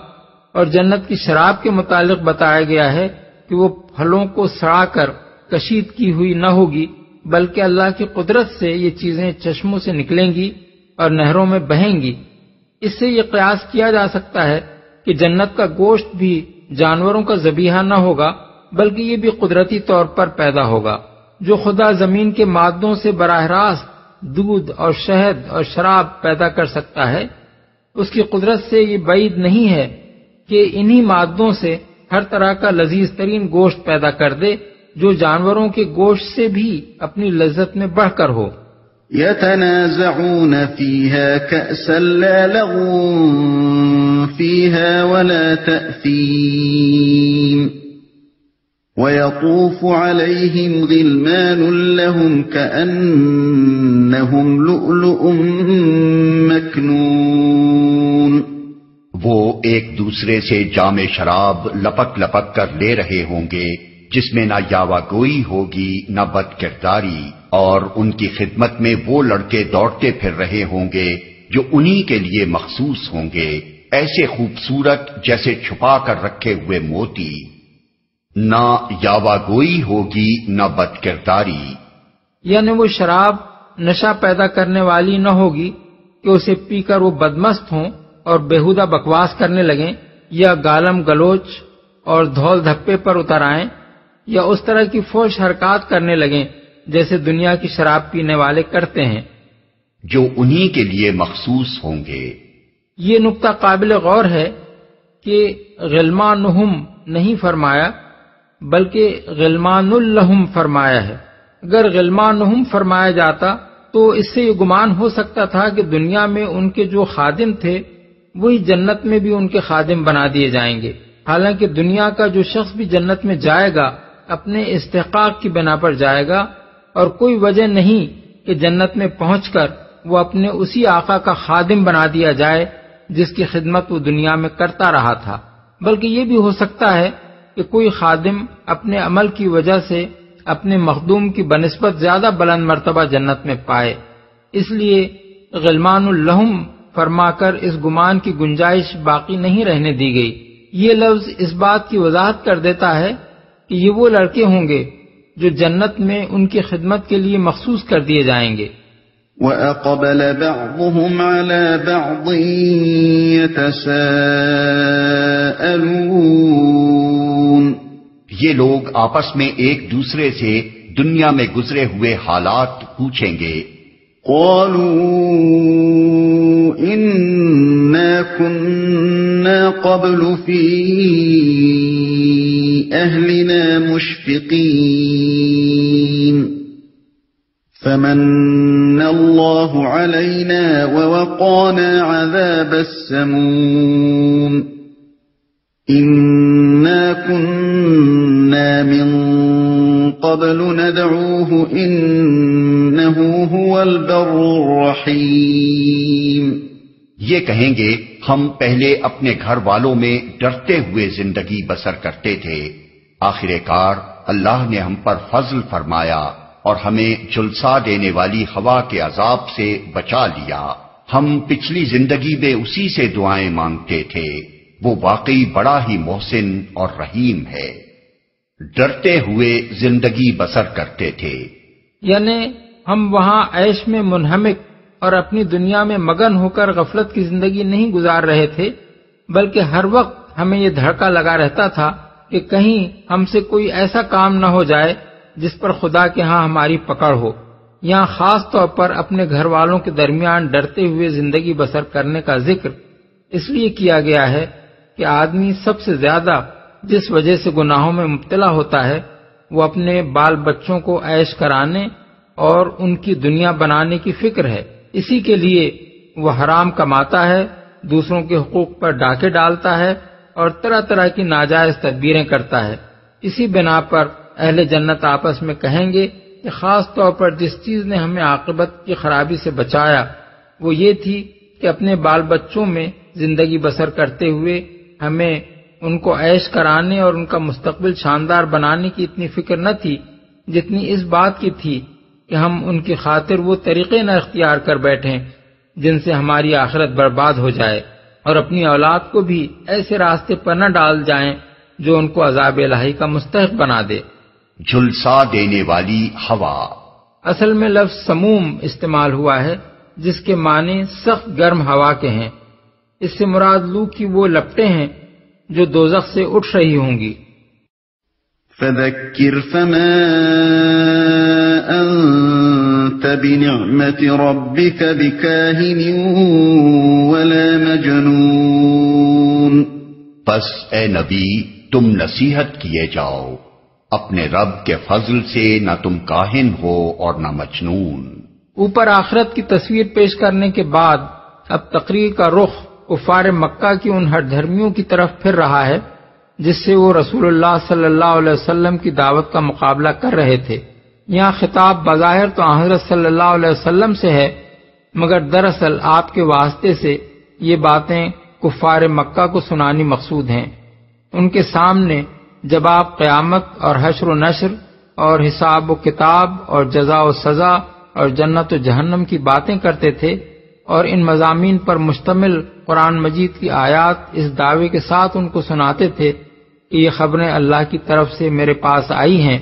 اور جنت کی شراب کے متعلق بتایا گیا ہے کہ وہ پھلوں کو سڑا کر کشید کی ہوئی نہ ہوگی، بلکہ اللہ کی قدرت سے یہ چیزیں چشموں سے نکلیں گی اور نہروں میں بہیں گی۔ اس سے یہ قیاس کیا جا سکتا ہے کہ جنت کا گوشت بھی جانوروں کا ذبیحہ نہ ہوگا بلکہ یہ بھی قدرتی طور پر پیدا ہوگا۔ جو خدا زمین کے مادوں سے براہ راست دودھ اور شہد اور شراب پیدا کر سکتا ہے، اس کی قدرت سے یہ بعید نہیں ہے کہ انہی مادوں سے ہر طرح کا لذیذ ترین گوشت پیدا کر دے جو جانوروں کے گوشت سے بھی اپنی لذت میں بڑھ کر ہو۔ يتنازعون فيها كأسا لا لغو فيها ولا تأثيم وَيَطُوفُ عَلَيْهِمْ غِلْمَانٌ لَهُمْ كَأَنَّهُمْ لُؤْلُؤٌ مَكْنُونٌ وہ ایک دوسرے سے جام شراب لپک لپک کر لے رہے ہوں گے جس میں نہ یاوہ گوئی ہوگی نہ بد کرداری، اور ان کی خدمت میں وہ لڑکے دوڑتے پھر رہے ہوں گے جو انہی کے لیے مخصوص ہوں گے، ایسے خوبصورت جیسے چھپا کر رکھے ہوئے موتی۔ نہ یاوہ گوئی ہوگی نہ بد کرداری، یعنی وہ شراب نشہ پیدا کرنے والی نہ ہوگی کہ اسے پی کر وہ بدمست ہوں اور بیہودہ بکواس کرنے لگیں، یا گالم گلوچ اور دھول دھپے پر اتر آئیں، یا اس طرح کی فحش حرکات کرنے لگیں جیسے دنیا کی شراب پینے والے کرتے ہیں، جو انہی کے لیے مخصوص ہوں گے۔ یہ نقطہ قابل غور ہے کہ غلمانہم نہیں فرمایا بلکہ غلمان لہم فرمایا ہے۔ اگر غلمانہم فرمایا جاتا تو اس سے یہ گمان ہو سکتا تھا کہ دنیا میں ان کے جو خادم تھے وہی جنت میں بھی ان کے خادم بنا دیے جائیں گے، حالانکہ دنیا کا جو شخص بھی جنت میں جائے گا اپنے استحقاق کی بنا پر جائے گا، اور کوئی وجہ نہیں کہ جنت میں پہنچ کر وہ اپنے اسی آقا کا خادم بنا دیا جائے جس کی خدمت وہ دنیا میں کرتا رہا تھا، بلکہ یہ بھی ہو سکتا ہے کہ کوئی خادم اپنے عمل کی وجہ سے اپنے مخدوم کی بنسبت زیادہ بلند مرتبہ جنت میں پائے، اس لیے غلمان لہم فرما کر اس گمان کی گنجائش باقی نہیں رہنے دی گئی۔ یہ لفظ اس بات کی وضاحت کر دیتا ہے کہ یہ وہ لڑکے ہوں گے جو جنت میں ان کی خدمت کے لیے مخصوص کر دیے جائیں گے۔ وَأَقْبَلَ بَعْضُهُمْ عَلَى بَعْضٍ يَتَسَاءَلُونَ یہ لوگ آپس میں ایک دوسرے سے دنیا میں گزرے ہوئے حالات پوچھیں گے۔ قَالُوا إِنَّا كُنَّا قَبْلُ فِي أَهْلِنَا مُشْفِقِينَ فَمَنَّ اللَّهُ عَلَيْنَا وَوَقَانَا عَذَابَ السَّمُومِ إِنَّا كُنَّا مِن قَبْلُ نَدْعُوهُ إِنَّهُ هُوَ الْبَرُّ الرَّحِيمُ یہ کہیں گے ہم پہلے اپنے گھر والوں میں ڈرتے ہوئے زندگی بسر کرتے تھے، آخر کار اللہ نے ہم پر فضل فرمایا اور ہمیں جھلسا دینے والی ہوا کے عذاب سے بچا لیا۔ ہم پچھلی زندگی میں اسی سے دعائیں مانگتے تھے، وہ واقعی بڑا ہی محسن اور رحیم ہے۔ ڈرتے ہوئے زندگی بسر کرتے تھے، یعنی ہم وہاں عیش میں منہمک اور اپنی دنیا میں مگن ہو کر غفلت کی زندگی نہیں گزار رہے تھے، بلکہ ہر وقت ہمیں یہ دھڑکا لگا رہتا تھا کہ کہیں ہم سے کوئی ایسا کام نہ ہو جائے جس پر خدا کے ہاں ہماری پکڑ ہو۔ یہاں خاص طور پر اپنے گھر والوں کے درمیان ڈرتے ہوئے زندگی بسر کرنے کا ذکر اس لیے کیا گیا ہے کہ آدمی سب سے زیادہ جس وجہ سے گناہوں میں مبتلا ہوتا ہے وہ اپنے بال بچوں کو عیش کرانے اور ان کی دنیا بنانے کی فکر ہے، اسی کے لیے وہ حرام کماتا ہے، دوسروں کے حقوق پر ڈاکے ڈالتا ہے اور طرح طرح کی ناجائز تدبیریں کرتا ہے۔ اسی بنا پر اہل جنت آپس میں کہیں گے کہ خاص طور پر جس چیز نے ہمیں عاقبت کی خرابی سے بچایا وہ یہ تھی کہ اپنے بال بچوں میں زندگی بسر کرتے ہوئے ہمیں ان کو عیش کرانے اور ان کا مستقبل شاندار بنانے کی اتنی فکر نہ تھی جتنی اس بات کی تھی کہ ہم ان کی خاطر وہ طریقے نہ اختیار کر بیٹھیں جن سے ہماری آخرت برباد ہو جائے، اور اپنی اولاد کو بھی ایسے راستے پر نہ ڈال جائیں جو ان کو عذاب الہی کا مستحق بنا دے۔ جھلسا دینے والی ہوا، اصل میں لفظ سموم استعمال ہوا ہے جس کے معنی سخت گرم ہوا کے ہیں۔ اس سے مراد لو کی وہ لپٹیں ہیں جو دوزخ سے اٹھ رہی ہوں گی۔ فَذَكِّرْ فَمَا أَنْتَ بِنِعْمَةِ رَبِّكَ بِكَاهِنٍ وَلَا مَجْنُونٍ پس اے نبی تم نصیحت کیے جاؤ، اپنے رب کے فضل سے نہ تم کاہن ہو اور نہ مجنون۔ اوپر آخرت کی تصویر پیش کرنے کے بعد اب تقریر کا رخ کفار مکہ کی ان ہٹ دھرمیوں کی طرف پھر رہا ہے جس سے وہ رسول اللہ صلی اللہ علیہ وسلم کی دعوت کا مقابلہ کر رہے تھے۔ یہاں خطاب بظاہر تو حضرت صلی اللہ علیہ وسلم سے ہے، مگر دراصل آپ کے واسطے سے یہ باتیں کفار مکہ کو سنانی مقصود ہیں۔ ان کے سامنے جب آپ قیامت اور حشر و نشر اور حساب و کتاب اور جزا و سزا اور جنت و جہنم کی باتیں کرتے تھے اور ان مضامین پر مشتمل قرآن مجید کی آیات اس دعوے کے ساتھ ان کو سناتے تھے کہ یہ خبریں اللہ کی طرف سے میرے پاس آئی ہیں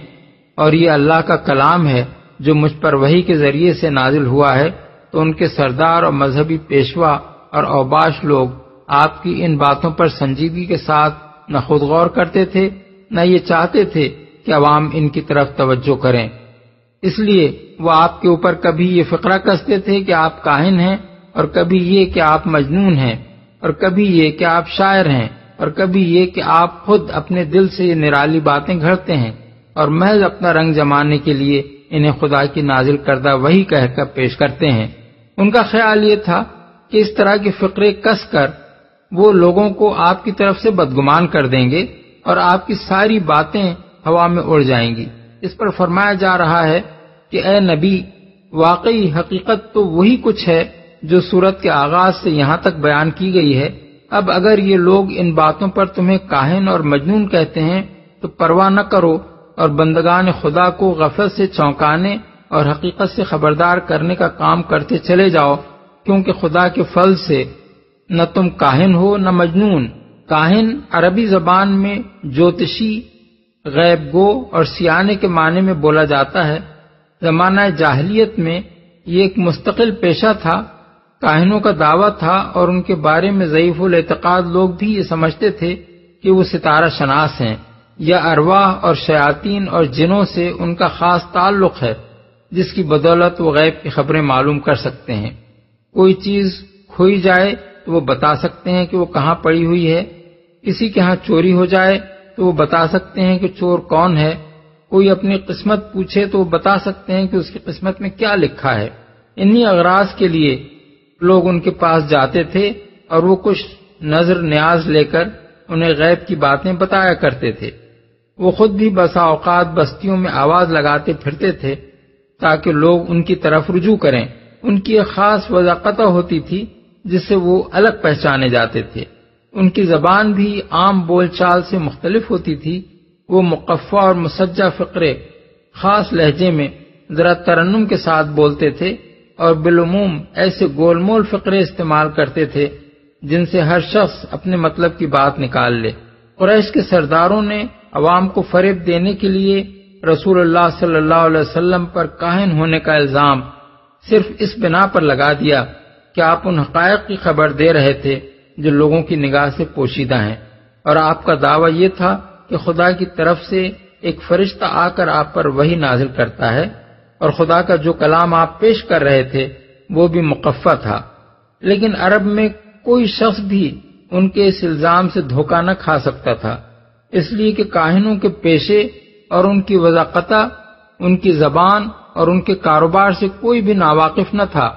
اور یہ اللہ کا کلام ہے جو مجھ پر وحی کے ذریعے سے نازل ہوا ہے، تو ان کے سردار اور مذہبی پیشوا اور اوباش لوگ آپ کی ان باتوں پر سنجیدگی کے ساتھ نہ خود غور کرتے تھے نہ یہ چاہتے تھے کہ عوام ان کی طرف توجہ کریں۔ اس لیے وہ آپ کے اوپر کبھی یہ فقرہ کستے تھے کہ آپ کاہن ہیں، اور کبھی یہ کہ آپ مجنون ہیں، اور کبھی یہ کہ آپ شاعر ہیں، اور کبھی یہ کہ آپ خود اپنے دل سے یہ نرالی باتیں گھڑتے ہیں اور محض اپنا رنگ جمانے کے لیے انہیں خدا کی نازل کردہ وحی کہہ کر پیش کرتے ہیں۔ ان کا خیال یہ تھا کہ اس طرح کے فقرے کس کر وہ لوگوں کو آپ کی طرف سے بدگمان کر دیں گے اور آپ کی ساری باتیں ہوا میں اڑ جائیں گی۔ اس پر فرمایا جا رہا ہے کہ اے نبی، واقعی حقیقت تو وہی کچھ ہے جو سورت کے آغاز سے یہاں تک بیان کی گئی ہے۔ اب اگر یہ لوگ ان باتوں پر تمہیں کاہن اور مجنون کہتے ہیں تو پرواہ نہ کرو اور بندگان خدا کو غفلت سے چونکانے اور حقیقت سے خبردار کرنے کا کام کرتے چلے جاؤ، کیونکہ خدا کے فضل سے نہ تم کاہن ہو نہ مجنون۔ کاہن عربی زبان میں جوتشی، غیب گو اور سیانے کے معنی میں بولا جاتا ہے۔ زمانہ جاہلیت میں یہ ایک مستقل پیشہ تھا۔ کاہنوں کا دعویٰ تھا اور ان کے بارے میں ضعیف الاعتقاد لوگ بھی یہ سمجھتے تھے کہ وہ ستارہ شناس ہیں یا ارواح اور شیاطین اور جنوں سے ان کا خاص تعلق ہے، جس کی بدولت وہ غیب کی خبریں معلوم کر سکتے ہیں۔ کوئی چیز کھوئی جائے تو وہ بتا سکتے ہیں کہ وہ کہاں پڑی ہوئی ہے، کسی کے ہاں چوری ہو جائے تو وہ بتا سکتے ہیں کہ چور کون ہے، کوئی اپنی قسمت پوچھے تو وہ بتا سکتے ہیں کہ اس کی قسمت میں کیا لکھا ہے۔ انہی اغراض کے لیے لوگ ان کے پاس جاتے تھے اور وہ کچھ نظر نیاز لے کر انہیں غیب کی باتیں بتایا کرتے تھے۔ وہ خود بھی بسا اوقات بستیوں میں آواز لگاتے پھرتے تھے تاکہ لوگ ان کی طرف رجوع کریں۔ ان کی ایک خاص وضاقتہ ہوتی تھی جس سے وہ الگ پہچانے جاتے تھے۔ ان کی زبان بھی عام بول چال سے مختلف ہوتی تھی۔ وہ مقفع اور مسجع فقرے خاص لہجے میں ذرا ترنم کے ساتھ بولتے تھے اور بالعموم ایسے گول مول فقرے استعمال کرتے تھے جن سے ہر شخص اپنے مطلب کی بات نکال لے۔ قریش کے سرداروں نے عوام کو فریب دینے کے لیے رسول اللہ صلی اللہ علیہ وسلم پر کاہن ہونے کا الزام صرف اس بنا پر لگا دیا کہ آپ ان حقائق کی خبر دے رہے تھے جو لوگوں کی نگاہ سے پوشیدہ ہیں، اور آپ کا دعویٰ یہ تھا کہ خدا کی طرف سے ایک فرشتہ آ کر آپ پر وحی نازل کرتا ہے، اور خدا کا جو کلام آپ پیش کر رہے تھے وہ بھی مقفع تھا۔ لیکن عرب میں کوئی شخص بھی ان کے اس الزام سے دھوکہ نہ کھا سکتا تھا، اس لیے کہ کاہنوں کے پیشے اور ان کی وضاقتہ، ان کی زبان اور ان کے کاروبار سے کوئی بھی ناواقف نہ تھا۔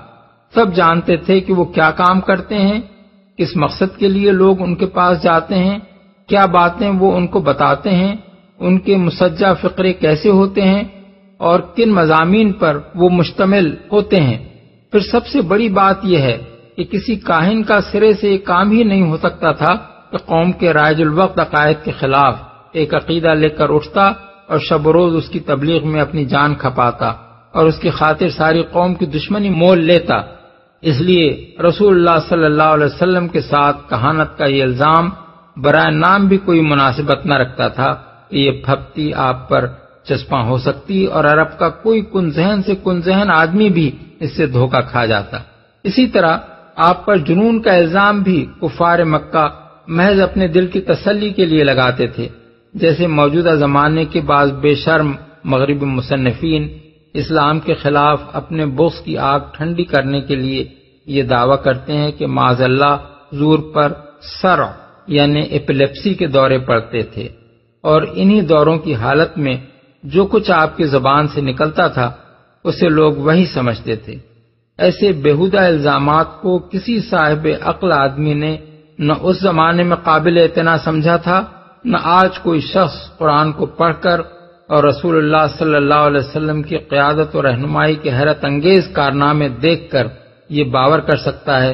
سب جانتے تھے کہ وہ کیا کام کرتے ہیں، کس مقصد کے لیے لوگ ان کے پاس جاتے ہیں، کیا باتیں وہ ان کو بتاتے ہیں، ان کے مسجع فقرے کیسے ہوتے ہیں اور کن مضامین پر وہ مشتمل ہوتے ہیں۔ پھر سب سے بڑی بات یہ ہے کہ کسی کاہن کا سرے سے یہ کام ہی نہیں ہو سکتا تھا کہ قوم کے رائج الوقت عقائد کے خلاف ایک عقیدہ لے کر اٹھتا اور شب و روز اس کی تبلیغ میں اپنی جان کھپاتا اور اس کی خاطر ساری قوم کی دشمنی مول لیتا۔ اس لیے رسول اللہ صلی اللہ علیہ وسلم کے ساتھ کہانت کا یہ الزام برائے نام بھی کوئی مناسبت نہ رکھتا تھا کہ یہ پھپتی آپ پر چسپاں ہو سکتی اور عرب کا کوئی کن ذہن آدمی بھی اس سے دھوکہ کھا جاتا۔ اسی طرح آپ پر جنون کا الزام بھی کفار مکہ محض اپنے دل کی تسلی کے لیے لگاتے تھے، جیسے موجودہ زمانے کے بعض بے شرم مغربی مصنفین اسلام کے خلاف اپنے بغض کی آگ ٹھنڈی کرنے کے لیے یہ دعویٰ کرتے ہیں کہ معاذ اللہ حضور پر صرع یعنی ایپیلیپسی کے دورے پڑتے تھے، اور انہی دوروں کی حالت میں جو کچھ آپ کی زبان سے نکلتا تھا اسے لوگ وہی سمجھتے تھے۔ ایسے بےہودہ الزامات کو کسی صاحب عقل آدمی نے نہ اس زمانے میں قابل اعتنا سمجھا تھا نہ آج کوئی شخص قرآن کو پڑھ کر اور رسول اللہ صلی اللہ علیہ وسلم کی قیادت و رہنمائی کے حیرت انگیز کارنامے دیکھ کر یہ باور کر سکتا ہے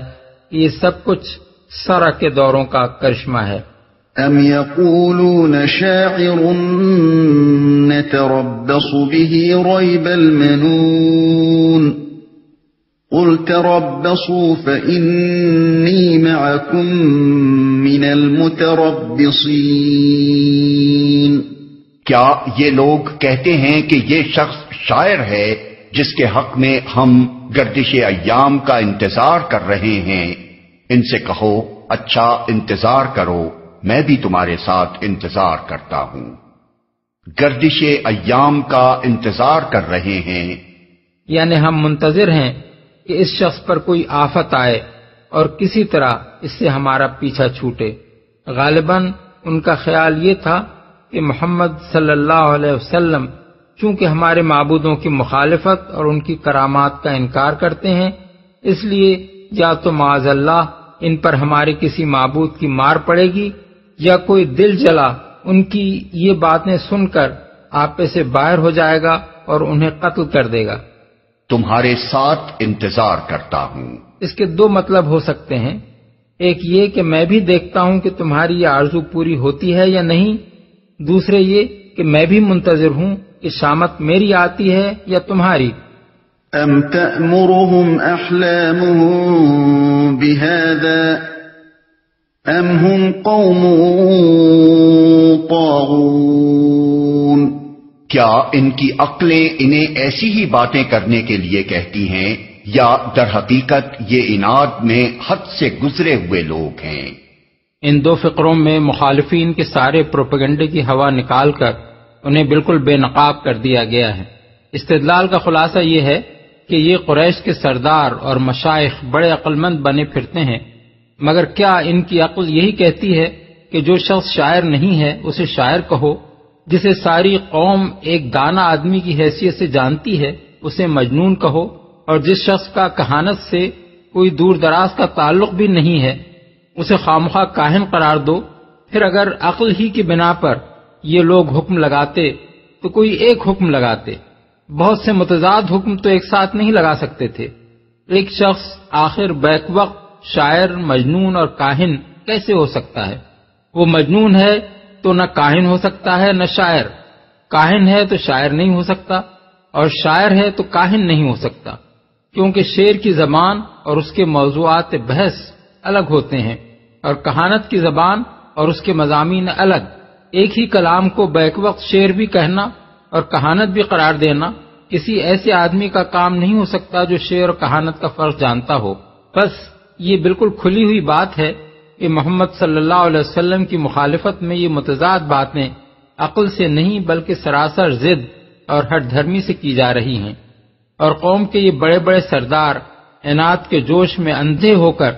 کہ یہ سب کچھ سرا کے دوروں کا کرشمہ ہے۔ ام یقولون شاعر نتربص به ریب المنون قل تربصوا فإنی معکم من المتربصین۔ کیا یہ لوگ کہتے ہیں کہ یہ شخص شاعر ہے جس کے حق میں ہم گردش ایام کا انتظار کر رہے ہیں؟ ان سے کہو اچھا انتظار کرو، میں بھی تمہارے ساتھ انتظار کرتا ہوں۔ گردش ایام کا انتظار کر رہے ہیں، یعنی ہم منتظر ہیں کہ اس شخص پر کوئی آفت آئے اور کسی طرح اس سے ہمارا پیچھا چھوٹے۔ غالباً ان کا خیال یہ تھا کہ محمد صلی اللہ علیہ وسلم چونکہ ہمارے معبودوں کی مخالفت اور ان کی کرامات کا انکار کرتے ہیں، اس لیے یا تو معاذ اللہ ان پر ہمارے کسی معبود کی مار پڑے گی یا کوئی دل جلا ان کی یہ باتیں سن کر آپے سے باہر ہو جائے گا اور انہیں قتل کر دے گا۔ تمہارے ساتھ انتظار کرتا ہوں۔ اس کے دو مطلب ہو سکتے ہیں، ایک یہ کہ میں بھی دیکھتا ہوں کہ تمہاری یہ آرزو پوری ہوتی ہے یا نہیں، دوسرے یہ کہ میں بھی منتظر ہوں کہ شامت میری آتی ہے یا تمہاری۔ ام تأمرهم احلامهم بهذا ام هم قوم طاغون۔ کیا ان کی عقلیں انہیں ایسی ہی باتیں کرنے کے لیے کہتی ہیں یا در حقیقت یہ عناد میں حد سے گزرے ہوئے لوگ ہیں؟ ان دو فقروں میں مخالفین کے سارے پروپیگنڈے کی ہوا نکال کر انہیں بالکل بے نقاب کر دیا گیا ہے۔ استدلال کا خلاصہ یہ ہے کہ یہ قریش کے سردار اور مشائخ بڑے عقل مند بنے پھرتے ہیں، مگر کیا ان کی عقل یہی کہتی ہے کہ جو شخص شاعر نہیں ہے اسے شاعر کہو، جسے ساری قوم ایک دانا آدمی کی حیثیت سے جانتی ہے اسے مجنون کہو، اور جس شخص کا کہانت سے کوئی دور دراز کا تعلق بھی نہیں ہے اسے خامخواہ کاہن قرار دو؟ پھر اگر عقل ہی کی بنا پر یہ لوگ حکم لگاتے تو کوئی ایک حکم لگاتے، بہت سے متضاد حکم تو ایک ساتھ نہیں لگا سکتے تھے۔ ایک شخص آخر بیک وقت شاعر، مجنون اور کاہن کیسے ہو سکتا ہے؟ وہ مجنون ہے تو نہ کاہن ہو سکتا ہے نہ شاعر، کاہن ہے تو شاعر نہیں ہو سکتا، اور شاعر ہے تو کاہن نہیں ہو سکتا، کیونکہ شعر کی زبان اور اس کے موضوعات بحث الگ ہوتے ہیں، اور کہانت کی زبان اور اس کے مضامین الگ۔ ایک ہی کلام کو بیک وقت شعر بھی کہنا اور کہانت بھی قرار دینا کسی ایسے آدمی کا کام نہیں ہو سکتا جو شعر اور کہانت کا فرق جانتا ہو۔ بس یہ بالکل کھلی ہوئی بات ہے کہ محمد صلی اللہ علیہ وسلم کی مخالفت میں یہ متضاد باتیں عقل سے نہیں بلکہ سراسر ضد اور ہٹ دھرمی سے کی جا رہی ہیں، اور قوم کے یہ بڑے بڑے سردار عناد کے جوش میں اندھے ہو کر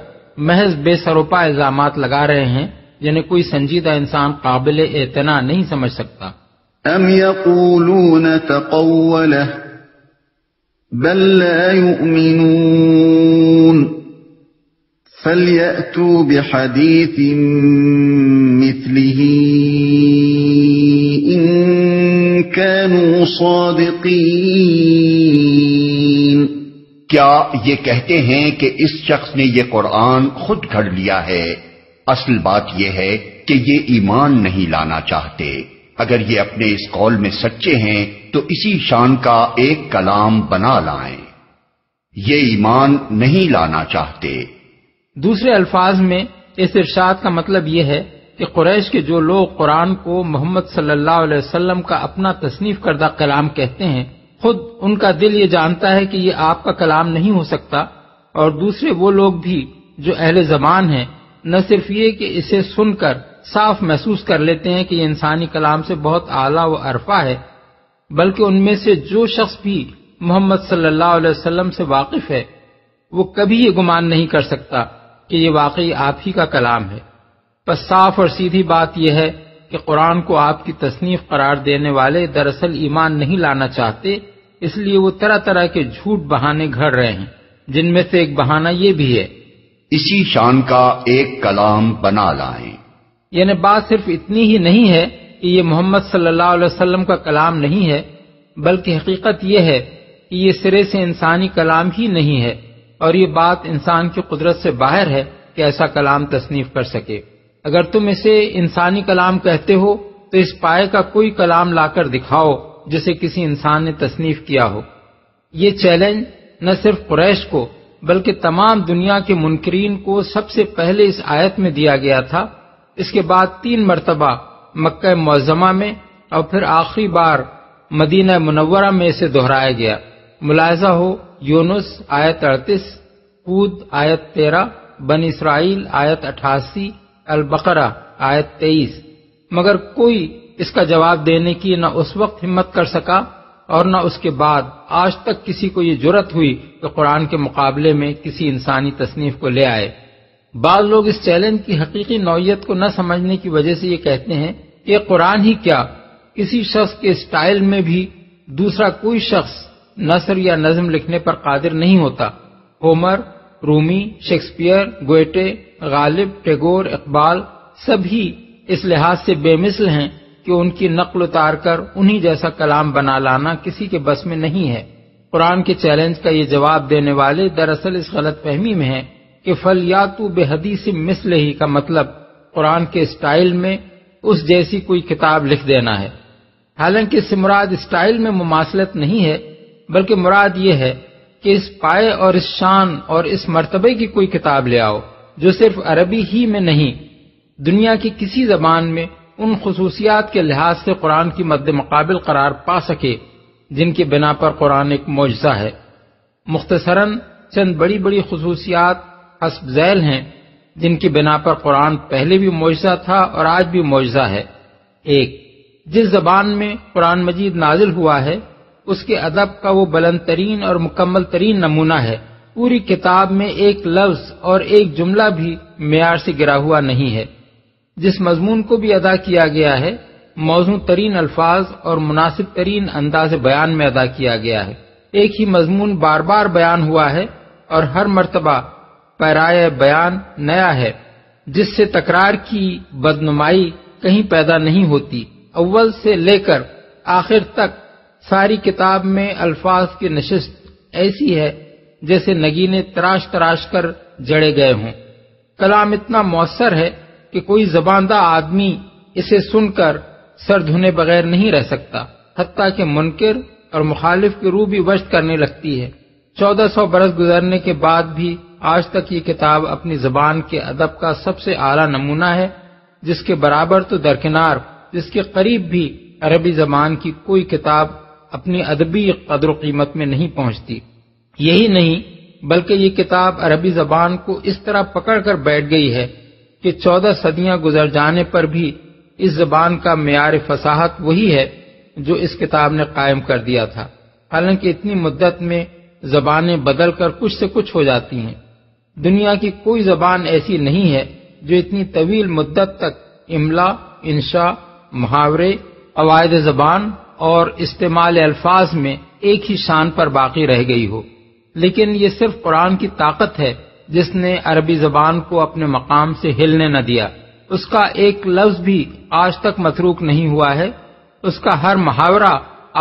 محض بے سروپا الزامات لگا رہے ہیں جنہیں کوئی سنجیدہ انسان قابل اعتنا نہیں سمجھ سکتا۔ ام یقولون تقولہ بل لا یؤمنون فلیأتوا بحدیث مثلہ ان كانوا صادقین۔ کیا یہ کہتے ہیں کہ اس شخص نے یہ قرآن خود گھڑ لیا ہے؟ اصل بات یہ ہے کہ یہ ایمان نہیں لانا چاہتے۔ اگر یہ اپنے اس قول میں سچے ہیں تو اسی شان کا ایک کلام بنا لائیں۔ یہ ایمان نہیں لانا چاہتے۔ دوسرے الفاظ میں اس ارشاد کا مطلب یہ ہے کہ قریش کے جو لوگ قرآن کو محمد صلی اللہ علیہ وسلم کا اپنا تصنیف کردہ کلام کہتے ہیں، خود ان کا دل یہ جانتا ہے کہ یہ آپ کا کلام نہیں ہو سکتا، اور دوسرے وہ لوگ بھی جو اہل زبان ہیں نہ صرف یہ کہ اسے سن کر صاف محسوس کر لیتے ہیں کہ یہ انسانی کلام سے بہت اعلیٰ و عرفہ ہے، بلکہ ان میں سے جو شخص بھی محمد صلی اللہ علیہ وسلم سے واقف ہے وہ کبھی یہ گمان نہیں کر سکتا کہ یہ واقعی آپ ہی کا کلام ہے۔ بس صاف اور سیدھی بات یہ ہے کہ قرآن کو آپ کی تصنیف قرار دینے والے دراصل ایمان نہیں لانا چاہتے، اس لیے وہ طرح طرح کے جھوٹ بہانے گھڑ رہے ہیں، جن میں سے ایک بہانہ یہ بھی ہے اسی شان کا ایک کلام بنا لائیں۔ یعنی بات صرف اتنی ہی نہیں ہے کہ یہ محمد صلی اللہ علیہ وسلم کا کلام نہیں ہے، بلکہ حقیقت یہ ہے کہ یہ سرے سے انسانی کلام ہی نہیں ہے، اور یہ بات انسان کی قدرت سے باہر ہے کہ ایسا کلام تصنیف کر سکے۔ اگر تم اسے انسانی کلام کہتے ہو تو اس پائے کا کوئی کلام لا کر دکھاؤ جسے کسی انسان نے تصنیف کیا ہو۔ یہ چیلنج نہ صرف قریش کو بلکہ تمام دنیا کے منکرین کو سب سے پہلے اس آیت میں دیا گیا تھا۔ اس کے بعد 3 مرتبہ مکہ معظمہ میں اور پھر آخری بار مدینہ منورہ میں اسے دہرایا گیا۔ ملاحظہ ہو یونس آیت 38، ہود آیت 13، بنی اسرائیل آیت 88، البقرہ آیت 23۔ مگر کوئی اس کا جواب دینے کی نہ اس وقت ہمت کر سکا اور نہ اس کے بعد آج تک کسی کو یہ جرأت ہوئی کہ قرآن کے مقابلے میں کسی انسانی تصنیف کو لے آئے۔ بعض لوگ اس چیلنج کی حقیقی نوعیت کو نہ سمجھنے کی وجہ سے یہ کہتے ہیں کہ قرآن ہی کیا، کسی شخص کے اسٹائل میں بھی دوسرا کوئی شخص نثر یا نظم لکھنے پر قادر نہیں ہوتا۔ ہومر، رومی، شیکسپیئر، گویٹے، غالب، ٹیگور، اقبال سبھی اس لحاظ سے بے مثل ہیں کہ ان کی نقل اتار کر انہی جیسا کلام بنا لانا کسی کے بس میں نہیں ہے۔ قرآن کے چیلنج کا یہ جواب دینے والے دراصل اس غلط فہمی میں ہیں کہ فَلْيَأْتُوا بِحَدِيثٍ مِثْلِهِ کا مطلب قرآن کے اسٹائل میں اس جیسی کوئی کتاب لکھ دینا ہے۔ حالانکہ اس سے مراد اسٹائل میں مماثلت نہیں ہے، بلکہ مراد یہ ہے کہ اس پائے اور اس شان اور اس مرتبے کی کوئی کتاب لے آؤ جو صرف عربی ہی میں نہیں، دنیا کی کسی زبان میں ان خصوصیات کے لحاظ سے قرآن کی مد مقابل قرار پا سکے جن کی بنا پر قرآن ایک معجزہ ہے۔ مختصراً چند بڑی بڑی خصوصیات حسب ذیل ہیں جن کی بنا پر قرآن پہلے بھی معجزہ تھا اور آج بھی معجزہ ہے۔ 1، جس زبان میں قرآن مجید نازل ہوا ہے اس کے ادب کا وہ بلند ترین اور مکمل ترین نمونہ ہے۔ پوری کتاب میں ایک لفظ اور ایک جملہ بھی معیار سے گرا ہوا نہیں ہے۔ جس مضمون کو بھی ادا کیا گیا ہے موزوں ترین الفاظ اور مناسب ترین انداز بیان میں ادا کیا گیا ہے۔ ایک ہی مضمون بار بار بیان ہوا ہے اور ہر مرتبہ پیرائے بیان نیا ہے، جس سے تکرار کی بدنمائی کہیں پیدا نہیں ہوتی۔ اول سے لے کر آخر تک ساری کتاب میں الفاظ کی نشست ایسی ہے جیسے نگینے تراش تراش کر جڑے گئے ہوں۔ کلام اتنا مؤثر ہے کہ کوئی زباندہ آدمی اسے سن کر سر دھونے بغیر نہیں رہ سکتا، حتیٰ کہ منکر اور مخالف کی روح بھی وشت کرنے لگتی ہے۔ 1400 برس گزرنے کے بعد بھی آج تک یہ کتاب اپنی زبان کے ادب کا سب سے اعلیٰ نمونہ ہے، جس کے برابر تو درکنار، جس کے قریب بھی عربی زبان کی کوئی کتاب اپنی ادبی قدر و قیمت میں نہیں پہنچتی۔ یہی نہیں بلکہ یہ کتاب عربی زبان کو اس طرح پکڑ کر بیٹھ گئی ہے کہ 14 صدیاں گزر جانے پر بھی اس زبان کا معیار فصاحت وہی ہے جو اس کتاب نے قائم کر دیا تھا۔ حالانکہ اتنی مدت میں زبانیں بدل کر کچھ سے کچھ ہو جاتی ہیں۔ دنیا کی کوئی زبان ایسی نہیں ہے جو اتنی طویل مدت تک املا، انشاء، محاورے، قواعد زبان اور استعمال الفاظ میں ایک ہی شان پر باقی رہ گئی ہو۔ لیکن یہ صرف قرآن کی طاقت ہے جس نے عربی زبان کو اپنے مقام سے ہلنے نہ دیا۔ اس کا ایک لفظ بھی آج تک متروک نہیں ہوا ہے، اس کا ہر محاورہ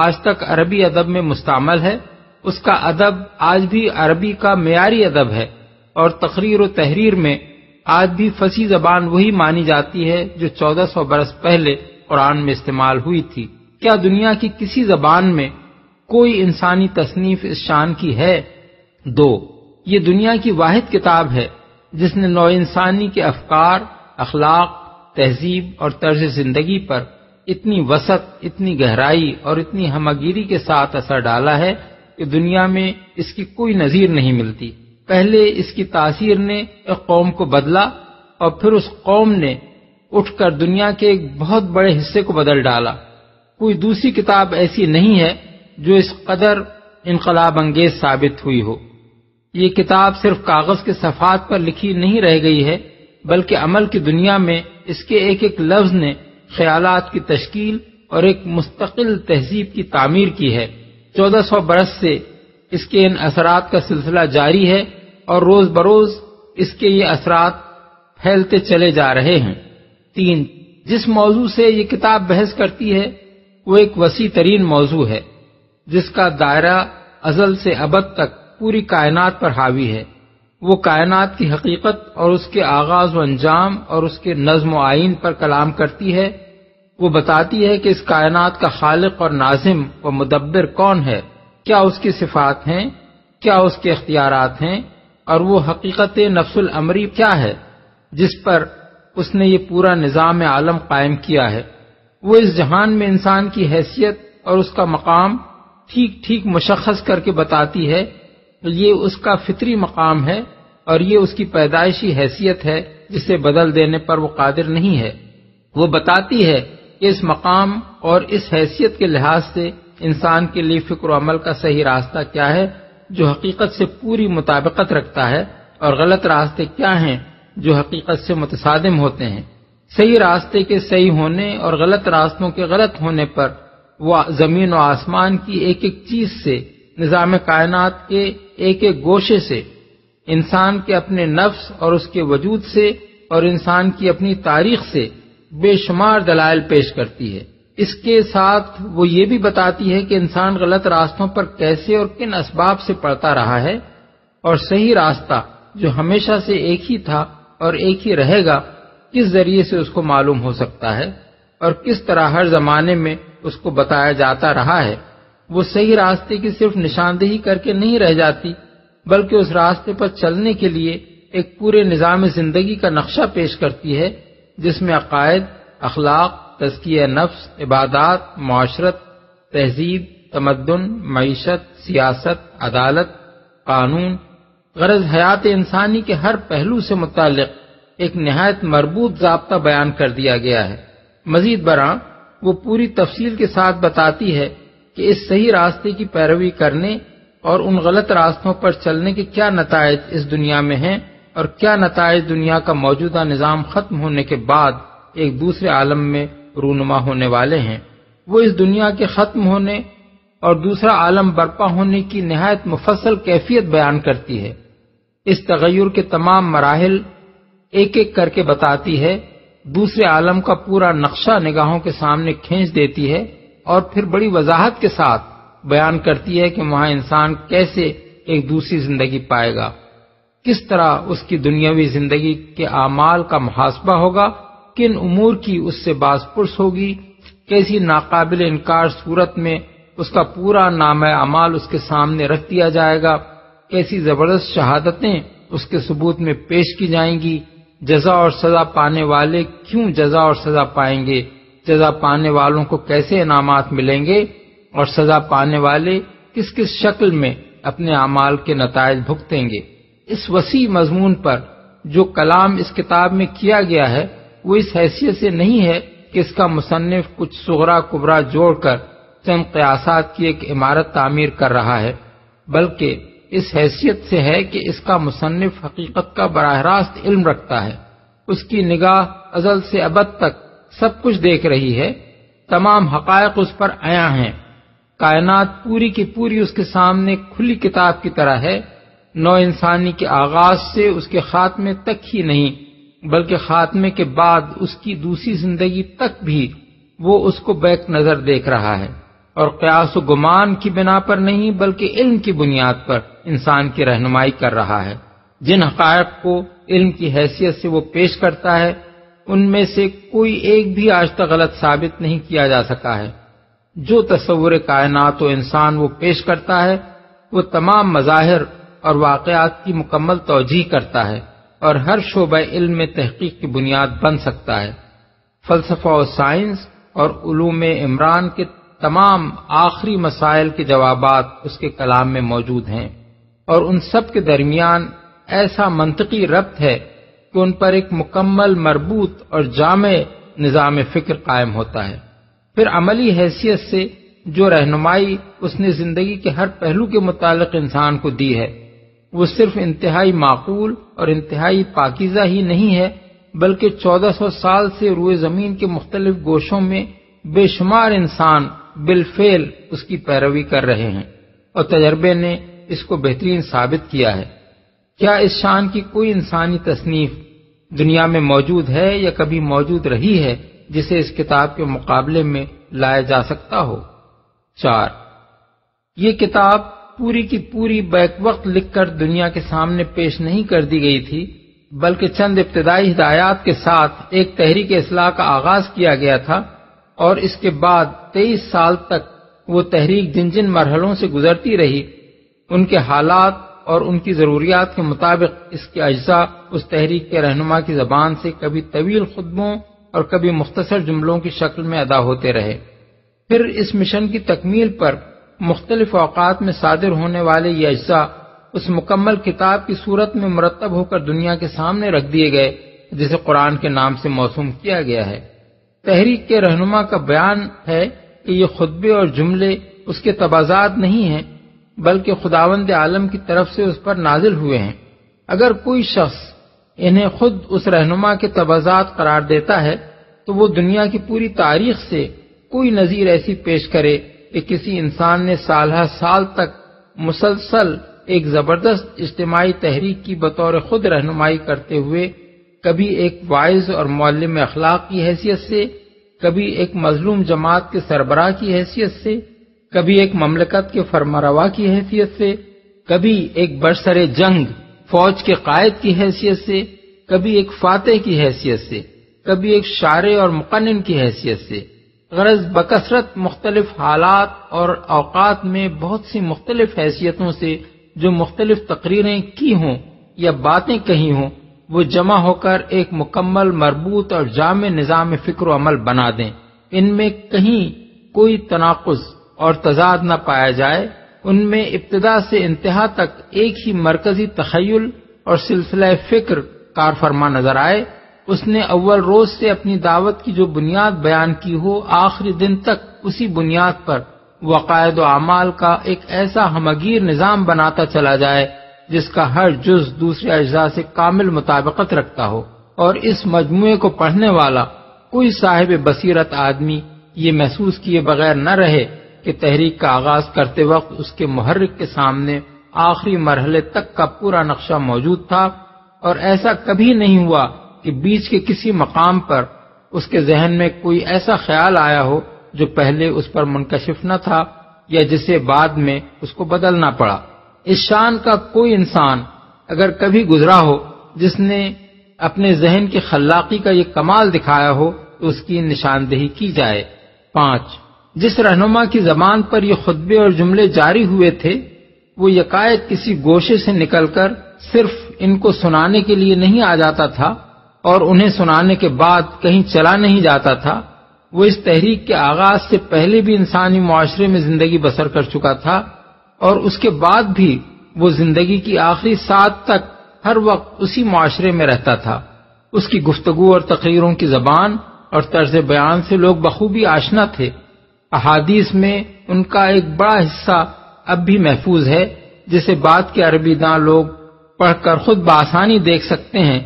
آج تک عربی ادب میں مستعمل ہے، اس کا ادب آج بھی عربی کا معیاری ادب ہے، اور تقریر و تحریر میں آج بھی فصیح زبان وہی مانی جاتی ہے جو 1400 برس پہلے قرآن میں استعمال ہوئی تھی۔ کیا دنیا کی کسی زبان میں کوئی انسانی تصنیف اس شان کی ہے؟ 2، یہ دنیا کی واحد کتاب ہے جس نے نوع انسانی کے افکار، اخلاق، تہذیب اور طرز زندگی پر اتنی وسعت، اتنی گہرائی اور اتنی ہمگیری کے ساتھ اثر ڈالا ہے کہ دنیا میں اس کی کوئی نظیر نہیں ملتی۔ پہلے اس کی تاثیر نے ایک قوم کو بدلا اور پھر اس قوم نے اٹھ کر دنیا کے ایک بہت بڑے حصے کو بدل ڈالا۔ کوئی دوسری کتاب ایسی نہیں ہے جو اس قدر انقلاب انگیز ثابت ہوئی ہو۔ یہ کتاب صرف کاغذ کے صفحات پر لکھی نہیں رہ گئی ہے، بلکہ عمل کی دنیا میں اس کے ایک ایک لفظ نے خیالات کی تشکیل اور ایک مستقل تہذیب کی تعمیر کی ہے۔ 1400 برس سے اس کے ان اثرات کا سلسلہ جاری ہے اور روز بروز اس کے یہ اثرات پھیلتے چلے جا رہے ہیں۔ 3. جس موضوع سے یہ کتاب بحث کرتی ہے وہ ایک وسیع ترین موضوع ہے جس کا دائرہ ازل سے ابد تک پوری کائنات پر حاوی ہے. وہ کائنات کی حقیقت اور اس کے آغاز و انجام اور اس کے نظم و آئین پر کلام کرتی ہے. وہ بتاتی ہے کہ اس کائنات کا خالق اور ناظم و مدبر کون ہے، کیا اس کی صفات ہیں، کیا اس کے اختیارات ہیں، اور وہ حقیقت نفس الامری کیا ہے جس پر اس نے یہ پورا نظام عالم قائم کیا ہے. وہ اس جہان میں انسان کی حیثیت اور اس کا مقام ٹھیک ٹھیک مشخص کر کے بتاتی ہے. یہ اس کا فطری مقام ہے اور یہ اس کی پیدائشی حیثیت ہے جسے بدل دینے پر وہ قادر نہیں ہے. وہ بتاتی ہے کہ اس مقام اور اس حیثیت کے لحاظ سے انسان کے لیے فکر و عمل کا صحیح راستہ کیا ہے جو حقیقت سے پوری مطابقت رکھتا ہے، اور غلط راستے کیا ہیں جو حقیقت سے متصادم ہوتے ہیں. صحیح راستے کے صحیح ہونے اور غلط راستوں کے غلط ہونے پر وہ زمین و آسمان کی ایک ایک چیز سے، نظام کائنات کے ایک ایک گوشے سے، انسان کے اپنے نفس اور اس کے وجود سے اور انسان کی اپنی تاریخ سے بے شمار دلائل پیش کرتی ہے. اس کے ساتھ وہ یہ بھی بتاتی ہے کہ انسان غلط راستوں پر کیسے اور کن اسباب سے پڑتا رہا ہے، اور صحیح راستہ جو ہمیشہ سے ایک ہی تھا اور ایک ہی رہے گا کس ذریعے سے اس کو معلوم ہو سکتا ہے، اور کس طرح ہر زمانے میں اس کو بتایا جاتا رہا ہے. وہ صحیح راستے کی صرف نشاندہی کر کے نہیں رہ جاتی، بلکہ اس راستے پر چلنے کے لیے ایک پورے نظام زندگی کا نقشہ پیش کرتی ہے جس میں عقائد، اخلاق، تزکیہ نفس، عبادات، معاشرت، تہذیب، تمدن، معیشت، سیاست، عدالت، قانون، غرض حیات انسانی کے ہر پہلو سے متعلق ایک نہایت مربوط ضابطہ بیان کر دیا گیا ہے. مزید برآں وہ پوری تفصیل کے ساتھ بتاتی ہے کہ اس صحیح راستے کی پیروی کرنے اور ان غلط راستوں پر چلنے کے کیا نتائج اس دنیا میں ہیں اور کیا نتائج دنیا کا موجودہ نظام ختم ہونے کے بعد ایک دوسرے عالم میں رونما ہونے والے ہیں. وہ اس دنیا کے ختم ہونے اور دوسرا عالم برپا ہونے کی نہایت مفصل کیفیت بیان کرتی ہے. اس تغیر کے تمام مراحل ایک ایک کر کے بتاتی ہے، دوسرے عالم کا پورا نقشہ نگاہوں کے سامنے کھینچ دیتی ہے، اور پھر بڑی وضاحت کے ساتھ بیان کرتی ہے کہ وہاں انسان کیسے ایک دوسری زندگی پائے گا، کس طرح اس کی دنیاوی زندگی کے اعمال کا محاسبہ ہوگا، کن امور کی اس سے باز پرس ہوگی، کیسی ناقابل انکار صورت میں اس کا پورا نامہ اعمال اس کے سامنے رکھ دیا جائے گا، کیسی زبردست شہادتیں اس کے ثبوت میں پیش کی جائیں گی، جزا اور سزا پانے والے کیوں جزا اور سزا پائیں گے، جزا پانے والوں کو کیسے انعامات ملیں گے، اور سزا پانے والے کس کس شکل میں اپنے اعمال کے نتائج بھگتیں گے. اس وسیع مضمون پر جو کلام اس کتاب میں کیا گیا ہے وہ اس حیثیت سے نہیں ہے کہ اس کا مصنف کچھ صغرا کبرا جوڑ کر چند قیاسات کی ایک عمارت تعمیر کر رہا ہے، بلکہ اس حیثیت سے ہے کہ اس کا مصنف حقیقت کا براہ راست علم رکھتا ہے. اس کی نگاہ ازل سے ابد تک سب کچھ دیکھ رہی ہے، تمام حقائق اس پر عیاں ہیں. کائنات پوری کی پوری اس کے سامنے کھلی کتاب کی طرح ہے، نو انسانی کے آغاز سے اس کے خاتمے تک ہی نہیں بلکہ خاتمے کے بعد اس کی دوسری زندگی تک بھی وہ اس کو بیک نظر دیکھ رہا ہے، اور قیاس و گمان کی بنا پر نہیں بلکہ علم کی بنیاد پر انسان کی رہنمائی کر رہا ہے. جن حقائق کو علم کی حیثیت سے وہ پیش کرتا ہے ان میں سے کوئی ایک بھی آج تک غلط ثابت نہیں کیا جا سکا ہے. جو تصور کائنات و انسان وہ پیش کرتا ہے وہ تمام مظاہر اور واقعات کی مکمل توجیہ کرتا ہے اور ہر شعبہ علم میں تحقیق کی بنیاد بن سکتا ہے. فلسفہ و سائنس اور علوم عمران کے تمام آخری مسائل کے جوابات اس کے کلام میں موجود ہیں، اور ان سب کے درمیان ایسا منطقی ربط ہے کہ ان پر ایک مکمل مربوط اور جامع نظام فکر قائم ہوتا ہے. پھر عملی حیثیت سے جو رہنمائی اس نے زندگی کے ہر پہلو کے متعلق انسان کو دی ہے وہ صرف انتہائی معقول اور انتہائی پاکیزہ ہی نہیں ہے بلکہ 1400 سال سے روئے زمین کے مختلف گوشوں میں بے شمار انسان بالفعل اس کی پیروی کر رہے ہیں، اور تجربے نے اس کو بہترین ثابت کیا ہے. کیا اس شان کی کوئی انسانی تصنیف دنیا میں موجود ہے یا کبھی موجود رہی ہے جسے اس کتاب کے مقابلے میں لایا جا سکتا ہو؟ 4. یہ کتاب پوری کی پوری بیک وقت لکھ کر دنیا کے سامنے پیش نہیں کر دی گئی تھی، بلکہ چند ابتدائی ہدایات کے ساتھ ایک تحریک اصلاح کا آغاز کیا گیا تھا، اور اس کے بعد 23 سال تک وہ تحریک جن جن مرحلوں سے گزرتی رہی، ان کے حالات اور ان کی ضروریات کے مطابق اس کے اجزاء اس تحریک کے رہنما کی زبان سے کبھی طویل خطبوں اور کبھی مختصر جملوں کی شکل میں ادا ہوتے رہے۔ پھر اس مشن کی تکمیل پر مختلف اوقات میں صادر ہونے والے یہ اجزاء اس مکمل کتاب کی صورت میں مرتب ہو کر دنیا کے سامنے رکھ دیے گئے، جسے قرآن کے نام سے موسوم کیا گیا ہے۔ تحریک کے رہنما کا بیان ہے کہ یہ خطبے اور جملے اس کے تبازات نہیں ہیں، بلکہ خداوند عالم کی طرف سے اس پر نازل ہوئے ہیں۔ اگر کوئی شخص انہیں خود اس رہنما کے تبازات قرار دیتا ہے تو وہ دنیا کی پوری تاریخ سے کوئی نظیر ایسی پیش کرے کہ کسی انسان نے سالہ سال تک مسلسل ایک زبردست اجتماعی تحریک کی بطور خود رہنمائی کرتے ہوئے کبھی ایک واعظ اور معلم اخلاق کی حیثیت سے، کبھی ایک مظلوم جماعت کے سربراہ کی حیثیت سے، کبھی ایک مملکت کے فرمانروا کی حیثیت سے، کبھی ایک برسر جنگ فوج کے قائد کی حیثیت سے، کبھی ایک فاتح کی حیثیت سے، کبھی ایک شارع اور مقنن کی حیثیت سے، غرض بکثرت مختلف حالات اور اوقات میں بہت سی مختلف حیثیتوں سے جو مختلف تقریریں کی ہوں یا باتیں کہی ہوں، وہ جمع ہو کر ایک مکمل مربوط اور جامع نظام فکر و عمل بنا دیں۔ ان میں کہیں کوئی تناقض اور تضاد نہ پایا جائے، ان میں ابتدا سے انتہا تک ایک ہی مرکزی تخیل اور سلسلہ فکر کار فرما نظر آئے۔ اس نے اول روز سے اپنی دعوت کی جو بنیاد بیان کی ہو، آخری دن تک اسی بنیاد پر وہ عقائد و اعمال کا ایک ایسا ہمگیر نظام بناتا چلا جائے جس کا ہر جز دوسرے اجزاء سے کامل مطابقت رکھتا ہو، اور اس مجموعے کو پڑھنے والا کوئی صاحب بصیرت آدمی یہ محسوس کیے بغیر نہ رہے کہ تحریک کا آغاز کرتے وقت اس کے محرک کے سامنے آخری مرحلے تک کا پورا نقشہ موجود تھا، اور ایسا کبھی نہیں ہوا کہ بیچ کے کسی مقام پر اس کے ذہن میں کوئی ایسا خیال آیا ہو جو پہلے اس پر منکشف نہ تھا یا جسے بعد میں اس کو بدلنا پڑا۔ اس شان کا کوئی انسان اگر کبھی گزرا ہو جس نے اپنے ذہن کی خلاقی کا یہ کمال دکھایا ہو تو اس کی نشاندہی کی جائے۔ 5. جس رہنما کی زبان پر یہ خطبے اور جملے جاری ہوئے تھے، وہ یکایک کسی گوشے سے نکل کر صرف ان کو سنانے کے لیے نہیں آ جاتا تھا اور انہیں سنانے کے بعد کہیں چلا نہیں جاتا تھا، وہ اس تحریک کے آغاز سے پہلے بھی انسانی معاشرے میں زندگی بسر کر چکا تھا، اور اس کے بعد بھی وہ زندگی کی آخری ساعت تک ہر وقت اسی معاشرے میں رہتا تھا۔ اس کی گفتگو اور تقریروں کی زبان اور طرز بیان سے لوگ بخوبی آشنا تھے۔ احادیث میں ان کا ایک بڑا حصہ اب بھی محفوظ ہے، جسے بعد کے عربی داں لوگ پڑھ کر خود بآسانی دیکھ سکتے ہیں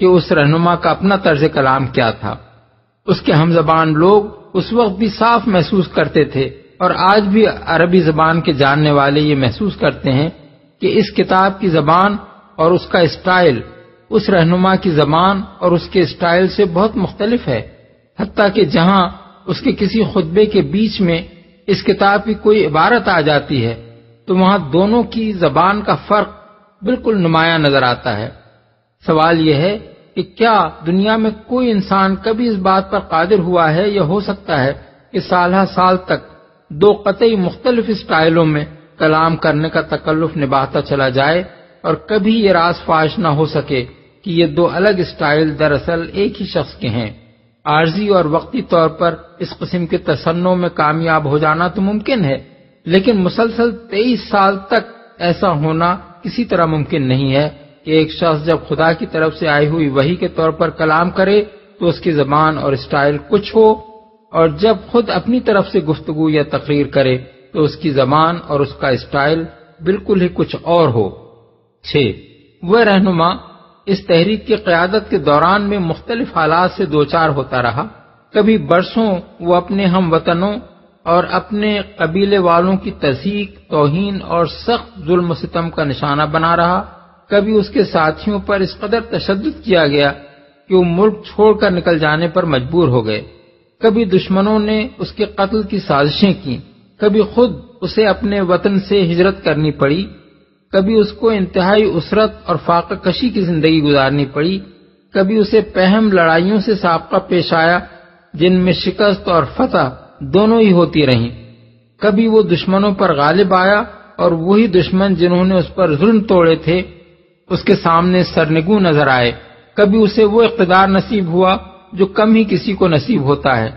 کہ اس رہنما کا اپنا طرز کلام کیا تھا۔ اس کے ہم زبان لوگ اس وقت بھی صاف محسوس کرتے تھے، اور آج بھی عربی زبان کے جاننے والے یہ محسوس کرتے ہیں کہ اس کتاب کی زبان اور اس کا اسٹائل اس رہنما کی زبان اور اس کے اسٹائل سے بہت مختلف ہے، حتیٰ کہ جہاں اس کے کسی خطبے کے بیچ میں اس کتاب کی کوئی عبارت آ جاتی ہے تو وہاں دونوں کی زبان کا فرق بالکل نمایاں نظر آتا ہے۔ سوال یہ ہے کہ کیا دنیا میں کوئی انسان کبھی اس بات پر قادر ہوا ہے یا ہو سکتا ہے کہ سالہ سال تک دو قطعی مختلف اسٹائلوں میں کلام کرنے کا تکلف نبھاتا چلا جائے اور کبھی یہ راز فاش نہ ہو سکے کہ یہ دو الگ اسٹائل دراصل ایک ہی شخص کے ہیں؟ عارضی اور وقتی طور پر اس قسم کے تصنع میں کامیاب ہو جانا تو ممکن ہے، لیکن مسلسل 23 سال تک ایسا ہونا کسی طرح ممکن نہیں ہے کہ ایک شخص جب خدا کی طرف سے آئی ہوئی وحی کے طور پر کلام کرے تو اس کی زبان اور اسٹائل کچھ ہو، اور جب خود اپنی طرف سے گفتگو یا تقریر کرے تو اس کی زبان اور اس کا اسٹائل بالکل ہی کچھ اور ہو۔ 6. وہ رہنما اس تحریک کی قیادت کے دوران میں مختلف حالات سے دوچار ہوتا رہا۔ کبھی برسوں وہ اپنے ہم وطنوں اور اپنے قبیلے والوں کی تضحیک، توہین اور سخت ظلم و ستم کا نشانہ بنا رہا، کبھی اس کے ساتھیوں پر اس قدر تشدد کیا گیا کہ وہ ملک چھوڑ کر نکل جانے پر مجبور ہو گئے۔ کبھی دشمنوں نے اس کے قتل کی سازشیں کی، کبھی خود اسے اپنے وطن سے ہجرت کرنی پڑی، کبھی اس کو انتہائی اسرت اور فاقہ کشی کی زندگی گزارنی پڑی، کبھی اسے پہم لڑائیوں سے سابقہ پیش آیا جن میں شکست اور فتح دونوں ہی ہوتی رہیں، کبھی وہ دشمنوں پر غالب آیا اور وہی دشمن جنہوں نے اس پر ظلم توڑے تھے اس کے سامنے سرنگوں نظر آئے، کبھی اسے وہ اقتدار نصیب ہوا جو کم ہی کسی کو نصیب ہوتا ہے۔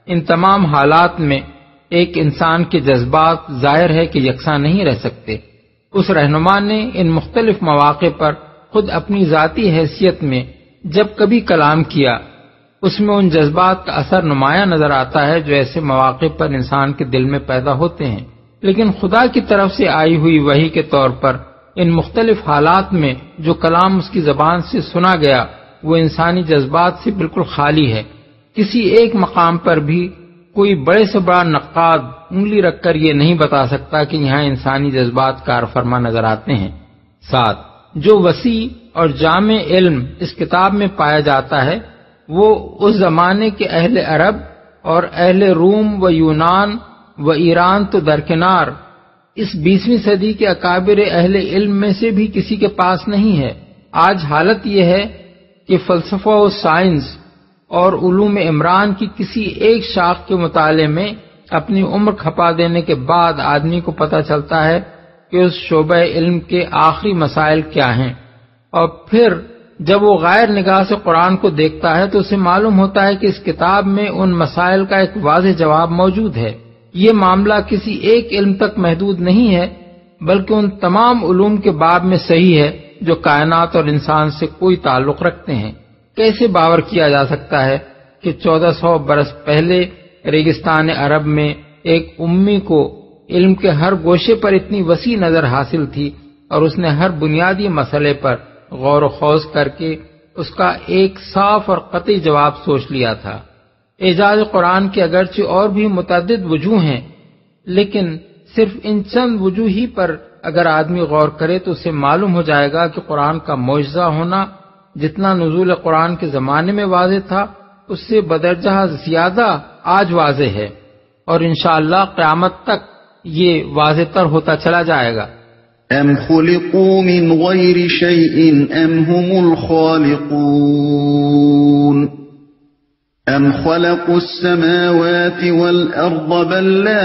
ان تمام حالات میں ایک انسان کے جذبات ظاہر ہے کہ یکساں نہیں رہ سکتے۔ اس رہنما نے ان مختلف مواقع پر خود اپنی ذاتی حیثیت میں جب کبھی کلام کیا، اس میں ان جذبات کا اثر نمایاں نظر آتا ہے جو ایسے مواقع پر انسان کے دل میں پیدا ہوتے ہیں، لیکن خدا کی طرف سے آئی ہوئی وحی کے طور پر ان مختلف حالات میں جو کلام اس کی زبان سے سنا گیا وہ انسانی جذبات سے بالکل خالی ہے۔ کسی ایک مقام پر بھی کوئی بڑے سے بڑا نقاد انگلی رکھ کر یہ نہیں بتا سکتا کہ یہاں انسانی جذبات کار فرما نظر آتے ہیں۔ 7. جو وسیع اور جامع علم اس کتاب میں پایا جاتا ہے وہ اس زمانے کے اہل عرب اور اہل روم و یونان و ایران تو درکنار، اس 20ویں صدی کے اکابر اہل علم میں سے بھی کسی کے پاس نہیں ہے۔ آج حالت یہ ہے کہ فلسفہ و سائنس اور علوم عمران کی کسی ایک شاخ کے مطالعے میں اپنی عمر کھپا دینے کے بعد آدمی کو پتہ چلتا ہے کہ اس شعبہ علم کے آخری مسائل کیا ہیں، اور پھر جب وہ غیر نگاہ سے قرآن کو دیکھتا ہے تو اسے معلوم ہوتا ہے کہ اس کتاب میں ان مسائل کا ایک واضح جواب موجود ہے۔ یہ معاملہ کسی ایک علم تک محدود نہیں ہے بلکہ ان تمام علوم کے باب میں صحیح ہے جو کائنات اور انسان سے کوئی تعلق رکھتے ہیں۔ کیسے باور کیا جا سکتا ہے کہ 1400 برس پہلے ریگستان عرب میں ایک امی کو علم کے ہر گوشے پر اتنی وسیع نظر حاصل تھی اور اس نے ہر بنیادی مسئلے پر غور و خوض کر کے اس کا ایک صاف اور قطعی جواب سوچ لیا تھا۔ اعجاز قرآن کے اگرچہ اور بھی متعدد وجوہ ہیں، لیکن صرف ان چند وجوہ ہی پر اگر آدمی غور کرے تو اسے معلوم ہو جائے گا کہ قرآن کا معجزہ ہونا جتنا نزول قرآن کے زمانے میں واضح تھا اس سے بدرجہ زیادہ آج واضح ہے، اور انشاءاللہ قیامت تک یہ واضح تر ہوتا چلا جائے گا۔ ام خلقوا من غیر شیء ام هم الخالقون ام خلقوا السماوات والارض بل لا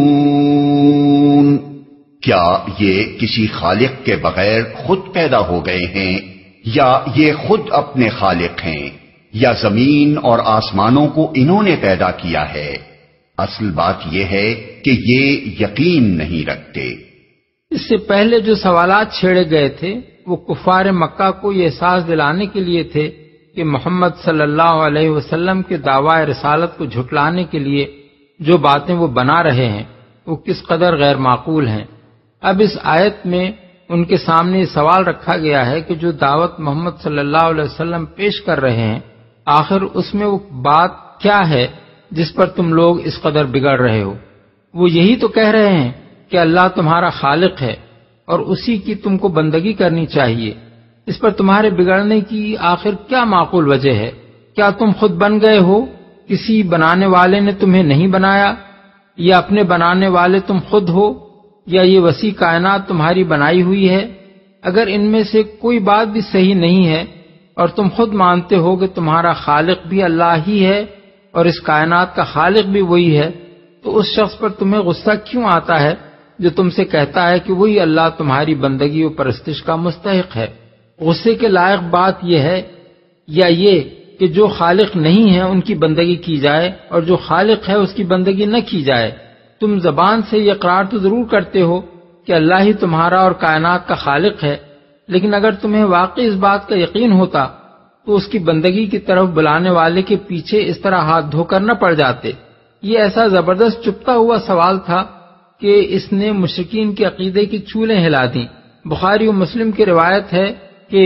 یوقنون، کیا یہ کسی خالق کے بغیر خود پیدا ہو گئے ہیں یا یہ خود اپنے خالق ہیں یا زمین اور آسمانوں کو انہوں نے پیدا کیا ہے؟ اصل بات یہ ہے کہ یہ یقین نہیں رکھتے۔ اس سے پہلے جو سوالات چھیڑے گئے تھے وہ کفار مکہ کو یہ احساس دلانے کے لیے تھے کہ محمد صلی اللہ علیہ وسلم کے دعوی رسالت کو جھٹلانے کے لیے جو باتیں وہ بنا رہے ہیں وہ کس قدر غیر معقول ہیں۔ اب اس آیت میں ان کے سامنے یہ سوال رکھا گیا ہے کہ جو دعوت محمد صلی اللہ علیہ وسلم پیش کر رہے ہیں آخر اس میں وہ بات کیا ہے جس پر تم لوگ اس قدر بگڑ رہے ہو؟ وہ یہی تو کہہ رہے ہیں کہ اللہ تمہارا خالق ہے اور اسی کی تم کو بندگی کرنی چاہیے۔ اس پر تمہارے بگڑنے کی آخر کیا معقول وجہ ہے؟ کیا تم خود بن گئے ہو؟ کسی بنانے والے نے تمہیں نہیں بنایا؟ یا اپنے بنانے والے تم خود ہو؟ یا یہ وسیع کائنات تمہاری بنائی ہوئی ہے؟ اگر ان میں سے کوئی بات بھی صحیح نہیں ہے اور تم خود مانتے ہو کہ تمہارا خالق بھی اللہ ہی ہے اور اس کائنات کا خالق بھی وہی ہے، تو اس شخص پر تمہیں غصہ کیوں آتا ہے جو تم سے کہتا ہے کہ وہی اللہ تمہاری بندگی و پرستش کا مستحق ہے؟ غصے کے لائق بات یہ ہے یا یہ کہ جو خالق نہیں ہے ان کی بندگی کی جائے اور جو خالق ہے اس کی بندگی نہ کی جائے؟ تم زبان سے یہ اقرار تو ضرور کرتے ہو کہ اللہ ہی تمہارا اور کائنات کا خالق ہے، لیکن اگر تمہیں واقعی اس بات کا یقین ہوتا تو اس کی بندگی کی طرف بلانے والے کے پیچھے اس طرح ہاتھ دھو کر نہ پڑ جاتے۔ یہ ایسا زبردست چپتا ہوا سوال تھا کہ اس نے مشرکین کے عقیدے کی چولیں ہلا دیں۔ بخاری و مسلم کی روایت ہے کہ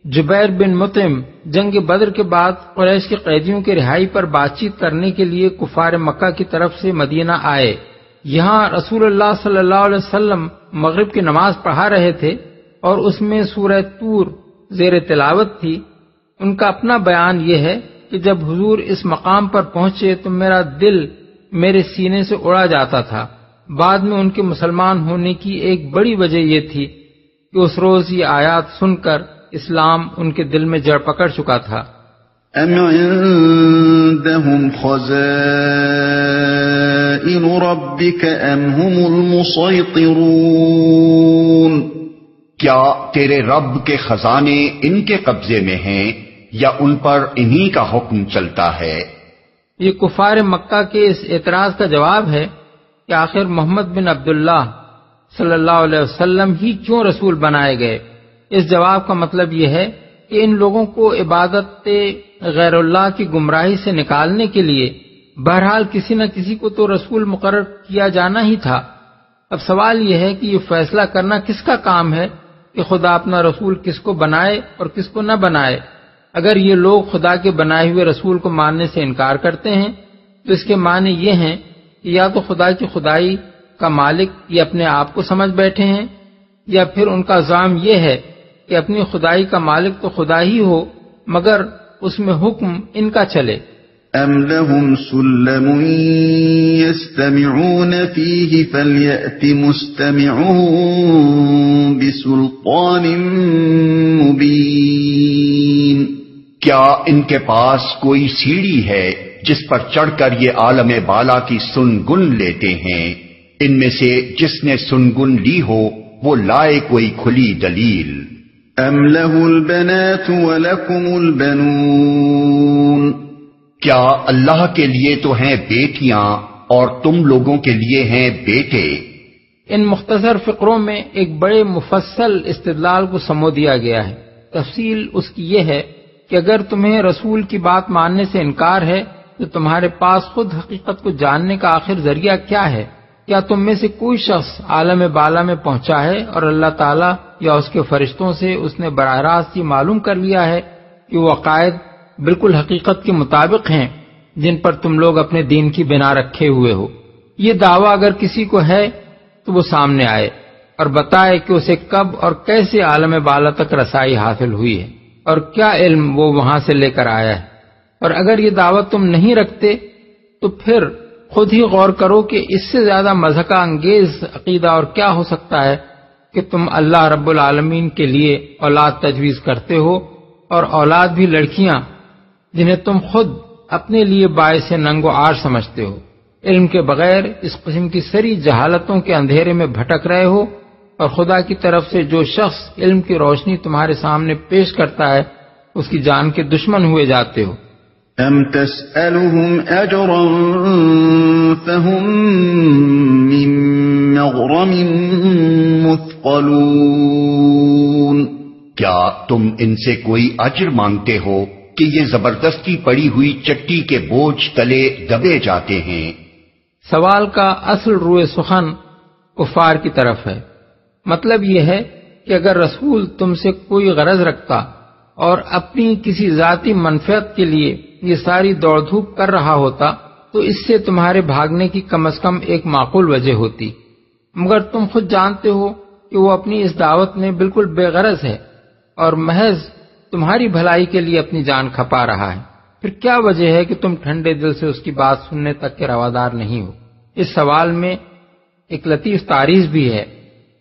جبیر بن مطعم جنگ بدر کے بعد قریش کے قیدیوں کی رہائی پر بات چیت کرنے کے لیے کفار مکہ کی طرف سے مدینہ آئے۔ یہاں رسول اللہ صلی اللہ علیہ وسلم مغرب کی نماز پڑھا رہے تھے اور اس میں سورہ طور زیر تلاوت تھی، ان کا اپنا بیان یہ ہے کہ جب حضور اس مقام پر پہنچے تو میرا دل میرے سینے سے اڑا جاتا تھا۔ بعد میں ان کے مسلمان ہونے کی ایک بڑی وجہ یہ تھی کہ اس روز یہ آیات سن کر اسلام ان کے دل میں جڑ پکڑ چکا تھا۔ ام عندهم خزائن ربك ام هم المسيطرون، کیا تیرے رب کے خزانے ان کے قبضے میں ہیں یا ان پر انہی کا حکم چلتا ہے؟ یہ کفار مکہ کے اس اعتراض کا جواب ہے کہ آخر محمد بن عبداللہ صلی اللہ علیہ وسلم ہی کیوں رسول بنائے گئے۔ اس جواب کا مطلب یہ ہے کہ ان لوگوں کو عبادت غیر اللہ کی گمراہی سے نکالنے کے لیے بہرحال کسی نہ کسی کو تو رسول مقرر کیا جانا ہی تھا۔ اب سوال یہ ہے کہ یہ فیصلہ کرنا کس کا کام ہے کہ خدا اپنا رسول کس کو بنائے اور کس کو نہ بنائے۔ اگر یہ لوگ خدا کے بنائے ہوئے رسول کو ماننے سے انکار کرتے ہیں تو اس کے معنی یہ ہیں کہ یا تو خدا کی خدائی کا مالک یہ اپنے آپ کو سمجھ بیٹھے ہیں، یا پھر ان کا زعم یہ ہے کہ اپنی خدائی کا مالک تو خدا ہی ہو مگر اس میں حکم ان کا چلے۔ ام لهم سلم يستمعون فيه فليأت مستمعون بسلطان مبين، کیا ان کے پاس کوئی سیڑھی ہے جس پر چڑھ کر یہ عالم بالا کی سنگن لیتے ہیں؟ ان میں سے جس نے سنگن لی ہو وہ لائے کوئی کھلی دلیل۔ ام له البنات ولكم البنون، کیا اللہ کے لیے تو ہیں بیٹیاں اور تم لوگوں کے لیے ہیں بیٹے؟ ان مختصر فقروں میں ایک بڑے مفصل استدلال کو سمو دیا گیا ہے۔ تفصیل اس کی یہ ہے کہ اگر تمہیں رسول کی بات ماننے سے انکار ہے تو تمہارے پاس خود حقیقت کو جاننے کا آخر ذریعہ کیا ہے؟ کیا تم میں سے کوئی شخص عالم بالا میں پہنچا ہے اور اللہ تعالیٰ یا اس کے فرشتوں سے اس نے براہ راست یہ معلوم کر لیا ہے کہ وہ عقائد بالکل حقیقت کے مطابق ہیں جن پر تم لوگ اپنے دین کی بنا رکھے ہوئے ہو؟ یہ دعویٰ اگر کسی کو ہے تو وہ سامنے آئے اور بتائے کہ اسے کب اور کیسے عالم بالا تک رسائی حاصل ہوئی ہے اور کیا علم وہ وہاں سے لے کر آیا ہے۔ اور اگر یہ دعوت تم نہیں رکھتے تو پھر خود ہی غور کرو کہ اس سے زیادہ مضحکہ انگیز عقیدہ اور کیا ہو سکتا ہے کہ تم اللہ رب العالمین کے لیے اولاد تجویز کرتے ہو، اور اولاد بھی لڑکیاں جنہیں تم خود اپنے لیے باعث ننگ و عار سمجھتے ہو۔ علم کے بغیر اس قسم کی سری جہالتوں کے اندھیرے میں بھٹک رہے ہو، اور خدا کی طرف سے جو شخص علم کی روشنی تمہارے سامنے پیش کرتا ہے اس کی جان کے دشمن ہوئے جاتے ہو۔ ام تسألهم اجرا فهم من مغرم مثقلون، کیا تم ان سے کوئی اجر مانگتے ہو کہ یہ زبردستی پڑی ہوئی چٹی کے بوجھ تلے دبے جاتے ہیں؟ سوال کا اصل روئے سخن کفار کی طرف ہے۔ مطلب یہ ہے کہ اگر رسول تم سے کوئی غرض رکھتا اور اپنی کسی ذاتی منفعت کے لیے یہ ساری دوڑ دھوپ کر رہا ہوتا تو اس سے تمہارے بھاگنے کی کم از کم ایک معقول وجہ ہوتی، مگر تم خود جانتے ہو کہ وہ اپنی اس دعوت میں بالکل بے غرض ہے اور محض تمہاری بھلائی کے لیے اپنی جان کھپا رہا ہے۔ پھر کیا وجہ ہے کہ تم ٹھنڈے دل سے اس کی بات سننے تک کے روادار نہیں ہو؟ اس سوال میں ایک لطیف تعریض بھی ہے۔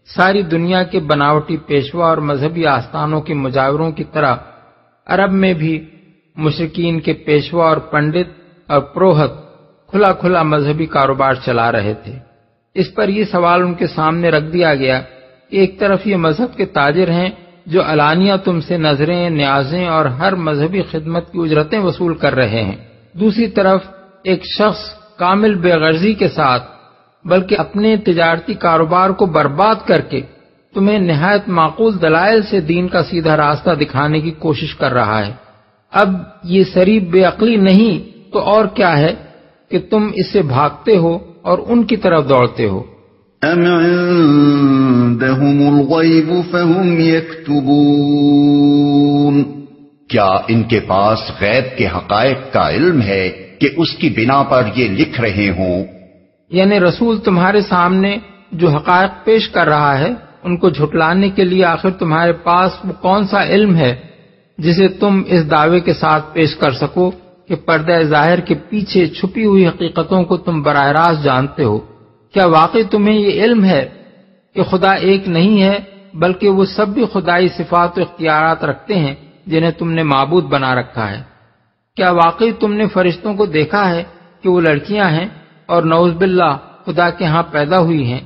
ساری دنیا کے بناوٹی پیشوا اور مذہبی آستانوں کے مجاوروں کی طرح عرب میں بھی مشرکین کے پیشوا اور پنڈت اور پروہت کھلا کھلا مذہبی کاروبار چلا رہے تھے۔ اس پر یہ سوال ان کے سامنے رکھ دیا گیا کہ ایک طرف یہ مذہب کے تاجر ہیں جو علانیہ تم سے نظریں، نیازیں اور ہر مذہبی خدمت کی اجرتیں وصول کر رہے ہیں، دوسری طرف ایک شخص کامل بے غرضی کے ساتھ بلکہ اپنے تجارتی کاروبار کو برباد کر کے تمہیں نہایت معقول دلائل سے دین کا سیدھا راستہ دکھانے کی کوشش کر رہا ہے۔ اب یہ صریح بے عقلی نہیں تو اور کیا ہے کہ تم اس سے بھاگتے ہو اور ان کی طرف دوڑتے ہو۔ ام عندهم الغیب فهم یکتبون، کیا ان کے پاس غیب کے حقائق کا علم ہے کہ اس کی بنا پر یہ لکھ رہے ہوں؟ یعنی رسول تمہارے سامنے جو حقائق پیش کر رہا ہے ان کو جھٹلانے کے لیے آخر تمہارے پاس وہ کون سا علم ہے جسے تم اس دعوے کے ساتھ پیش کر سکو کہ پردہ ظاہر کے پیچھے چھپی ہوئی حقیقتوں کو تم براہ راست جانتے ہو؟ کیا واقعی تمہیں یہ علم ہے کہ خدا ایک نہیں ہے بلکہ وہ سب بھی خدائی صفات و اختیارات رکھتے ہیں جنہیں تم نے معبود بنا رکھا ہے؟ کیا واقعی تم نے فرشتوں کو دیکھا ہے کہ وہ لڑکیاں ہیں اور نعوذ باللہ خدا کے ہاں پیدا ہوئی ہیں؟